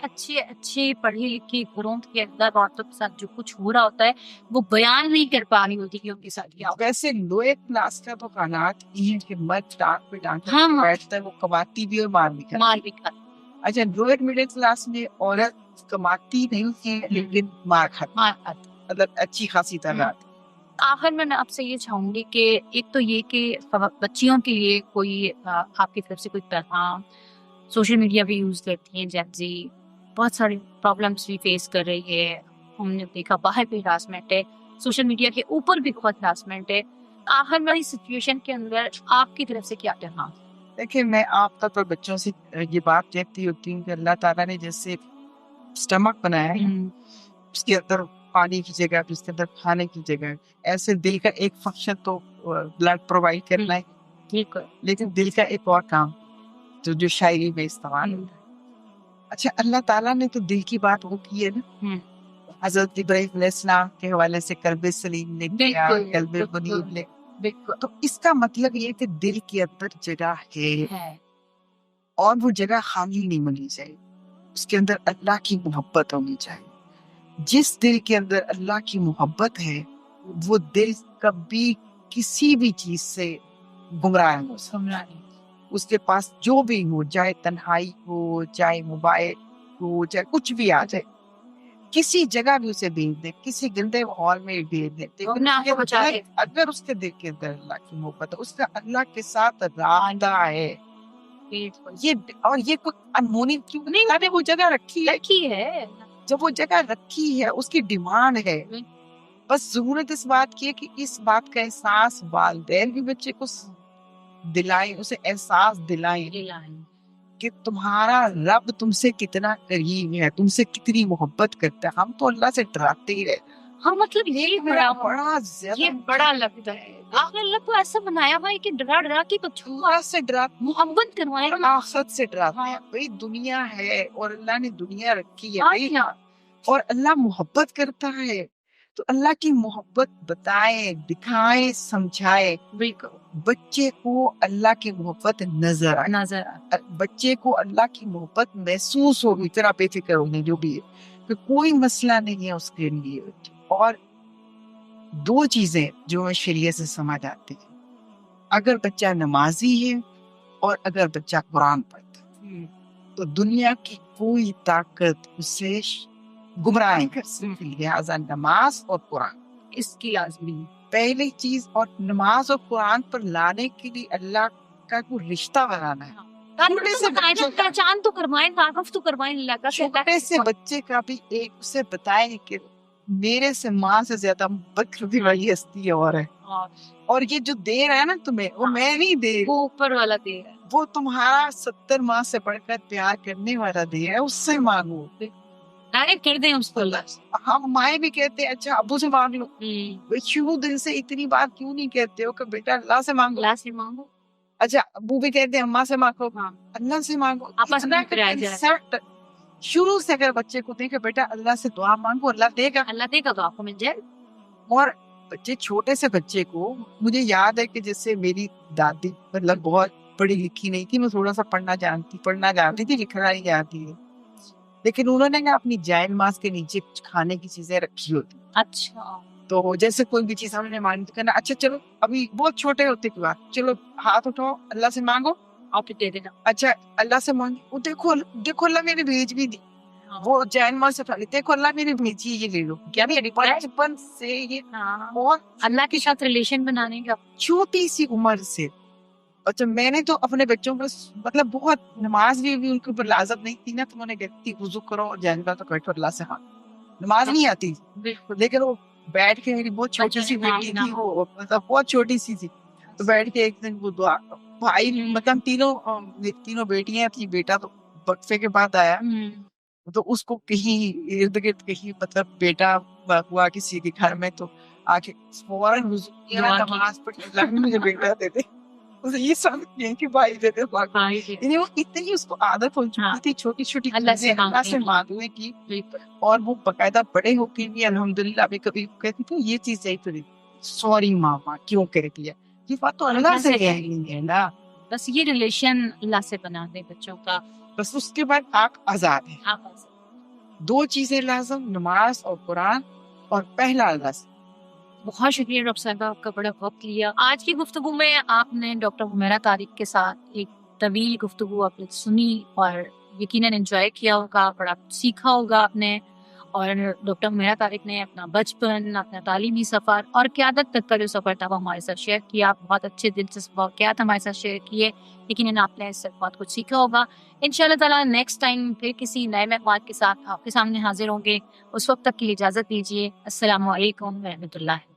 اچھے پڑھی لکھی گھروں کے اندر عورتوں کے ساتھ جو کچھ ہو رہا ہوتا ہے وہ بیان نہیں کر پا رہی ہوتی کہ ان کے ساتھ کیا. ویسے لوئر کلاس کا تو حالات یہ ہے کہ مرد ٹانگ پہ ٹانگ بیٹھتا ہے, وہ کماتی بھی اور مار بھی کھاتی. اچھا, لوئر مڈل کلاس میں عورت کماتی نہیں ہے لیکن مار کھاتی, مطلب اچھی خاصی تعداد. آخر میں آپ سے یہ چاہوں گی کہ ایک تو یہ کہ بچیوں کے لیے کوئی آپ کی طرف سے کوئی پیغام, سوشل میڈیا بھی یوز کرتی ہیں جب جی, بہت ساری پرابلمس بھی فیس کر رہی ہے, ہم نے دیکھا باہر بھی ہراسمنٹ ہے, سوشل میڈیا کے اوپر بھی بہت ہراسمنٹ ہے. آخر والی سچویشن کے اندر آپ کی طرف سے کیا پیغام؟ دیکھیں, میں آپ طور پر بچوں سے یہ بات کہتی ہوتی ہوں کہ اللہ تعالیٰ نے جیسے اسٹمک بنایا ہے, اس کے اندر پانی کی جگہ, اس کے اندر کھانے کی جگہ, ایسے دل کا ایک فنکشن تو بلڈ پرووائڈ کرنا ہے, لیکن دل کا ایک اور کام, جو شاعری میں استعمال ہوتا ہے. اچھا اللہ تعالیٰ نے تو دل کی بات وہ کی ہے نا, حضرت ابراہیم علیہ السلام کے حوالے سے قلب سلیم نے کیا, قلب منیب نے, تو اس کا مطلب یہ کہ دل کے اندر جگہ ہے اور وہ جگہ خالی نہیں ہونی چاہیے, اس کے اندر اللہ کی محبت ہونی چاہیے. جس دل کے اندر اللہ کی محبت ہے وہ دل کبھی کسی بھی چیز سے گمراہ نہیں. اس کے پاس جو بھی ہو, چاہے تنہائی ہو, چاہے موبائل ہو, چاہے کچھ بھی آ جائے, کسی جگہ بھی اسے بھیج دیں, کسی گندے ماحول میں بھی بھیج دیں, اگر اس کے دل کے اندر اللہ کی محبت ہے, اس کا اللہ کے ساتھ رابطہ ہے, یہ اور یہ کوئی انہونی کیوں نہیں, اللہ نے وہ جگہ رکھی ہے. جب وہ جگہ رکھی ہے اس کی ڈیمانڈ ہے, بس ضرورت اس بات کی ہے کہ اس بات کا احساس والدین بھی بچے کو دلائیں, اسے احساس دلائیں کہ تمہارا رب تم سے کتنا قریب ہے, تم سے کتنی محبت کرتا ہے. ہم تو اللہ سے ڈراتے ہی رہتے. ہاں مطلب یہ بڑا زیادہ یہ بڑا لگتا ہے. آخر اللہ کو ایسا بنایا ہوا ہے کہ ڈرا ڈرا کے آخرت سے ڈرا, محبت کروایا, آخرت سے ڈراتا ہے. بھئی دنیا ہے اور اللہ نے دنیا رکھی ہے بھئی, اور اللہ محبت کرتا ہے, تو اللہ کی محبت بتائے, دکھائے, سمجھائے. بچے کو اللہ کی محبت نظر آئے, بچے کو اللہ کی محبت محسوس ہوگی, تیرا بے فکر ہونے جو بھی ہے کہ کوئی مسئلہ نہیں ہے اس کے لیے. اور دو چیزیں جو شریعت سے سمجھ آتی ہیں, اگر بچہ نمازی ہے اور اگر بچہ قرآن پڑھتا ہے تو دنیا کی کوئی طاقت اسے گمراہ نہیں کر سکتی. لہٰذا نماز اور قرآن اس کی لازمی پہلی چیز, اور نماز اور قرآن پر لانے کے لیے اللہ کا کوئی رشتہ بنانا ہے. پہچان تو کروائیں, تعارف تو کروائیں اللہ کا. چھوٹے سے بچے کا بھی ایک اسے بتائیں کہ میرے سے ماں سے زیادہ محبت کرنے والی ہستی اور ہے, اور یہ جو دے رہا ہے نا تمہیں, وہ میں نہیں دے, وہ اوپر والا دے رہا ہے, وہ تمہارا 70 ماں سے بڑھ کر پیار کرنے والا دے ہے, اس سے مانگو. ڈائریکٹ کر دیں اس کو اللہ سے. ہم مائیں بھی کہتے ہیں اچھا ابو سے مانگ لو, کیوں دل سے اتنی بات کیوں نہیں کہتے ہو کہ بیٹا اللہ سے مانگو, اللہ سے مانگو. اچھا ابو بھی کہتے ہیں اماں سے مانگو, اللہ سے مانگو. آپس میں کنسپٹ شروع سے اگر بچے کو دیکھے بیٹا اللہ سے دعا مانگو, اللہ دے گا, اللہ دے گا تو آپ کو مل جائے. اور بچے چھوٹے سے بچے کو, مجھے یاد ہے کہ جیسے میری دادی مطلب بہت پڑھی لکھی نہیں تھی, میں تھوڑا سا پڑھنا جانتی تھی, لکھنا نہیں جانتی تھی, لیکن انہوں نے نا اپنی جائے نماز کے نیچے کچھ کھانے کی چیزیں رکھی ہوتی. اچھا, تو جیسے کوئی بھی چیز ہم نے مانگی تو کہنا اچھا چلو ابھی بہت چھوٹے ہوتے کی بات, چلو ہاتھ اٹھاؤ اللہ سے مانگو, آپ دے دینا. اچھا اللہ سے مانگی, وہ دیکھو اللہ میرے بھیج بھی دی, وہ جائے نماز سے پہلے دیکھو اللہ میرے بھیجی, یہ لے لو. بچپن سے یہ اللہ کے ساتھ ریلیشن بنانے کا چھوٹی سی عمر سے. اچھا میں نے تو اپنے بچوں کو مطلب بہت نماز بھی ان کے اوپر لازم نہیں تھی نا, تو انہوں نے کہتی وضو کرو اور جائے نماز تو بیٹھو اللہ سے مانگو. نماز نہیں آتی لیکن وہ بیٹھ کے, میری بہت چھوٹی سی بیٹی تھی, وہ مطلب بہت چھوٹی سی تھی, تو بیٹھ کے ایک دن وہ دعا, بھائی مطلب تینوں بیٹیاں تھی, بیٹا تو وقفے کے بعد آیا, تو اس کو کہیں ارد گرد کہیں مطلب بیٹا ہوا کسی کے گھر میں, تو آ کے فوراً نماز پڑھ مجھے بیٹا دے دے, یہ سمجھ کہ بھائی دے دے. یعنی وہ اتنی اس کو عادت ہو چکی تھی چھوٹی چھوٹی اللہ سے مانگنے کی, اور وہ باقاعدہ بڑے ہو کے بھی الحمدللہ ابھی کبھی کہتی تھی یہ چیز صحیح تو نہیں, سوری ماما کیوں کہہ دیا, یہ بات تو اللہ سے ہے نا. بس یہ ریلیشن اللہ سے بنا دے بچوں کا, بس اس کے بعد آپ آزاد ہیں. دو چیزیں لازم, نماز اور قرآن, اور پہلا اللہ سے. بہت شکریہ ڈاکٹر صاحبہ, آپ کا بڑا وقت لیا. آج کی گفتگو میں آپ نے ڈاکٹر حمیرہ طارق کے ساتھ ایک طویل گفتگو آپ نے سنی, اور یقیناً انجوائے کیا ہوگا, بڑا سیکھا ہوگا آپ نے. اور ڈاکٹر حمیرہ طارق نے اپنا بچپن, اپنا تعلیمی سفر اور قیادت تک کا جو سفر تھا وہ ہمارے ساتھ شیئر کیا. بہت اچھے دلچسپ واقعات ہمارے ساتھ شیئر کیے. یقیناً آپ نے اس سے بہت کچھ سیکھا ہوگا. انشاءاللہ تعالیٰ نیکسٹ ٹائم پھر کسی نئے مہمان کے ساتھ آپ کے سامنے حاضر ہوں گے. اس وقت تک کی اجازت دیجیے. السلام علیکم و رحمۃ اللہ.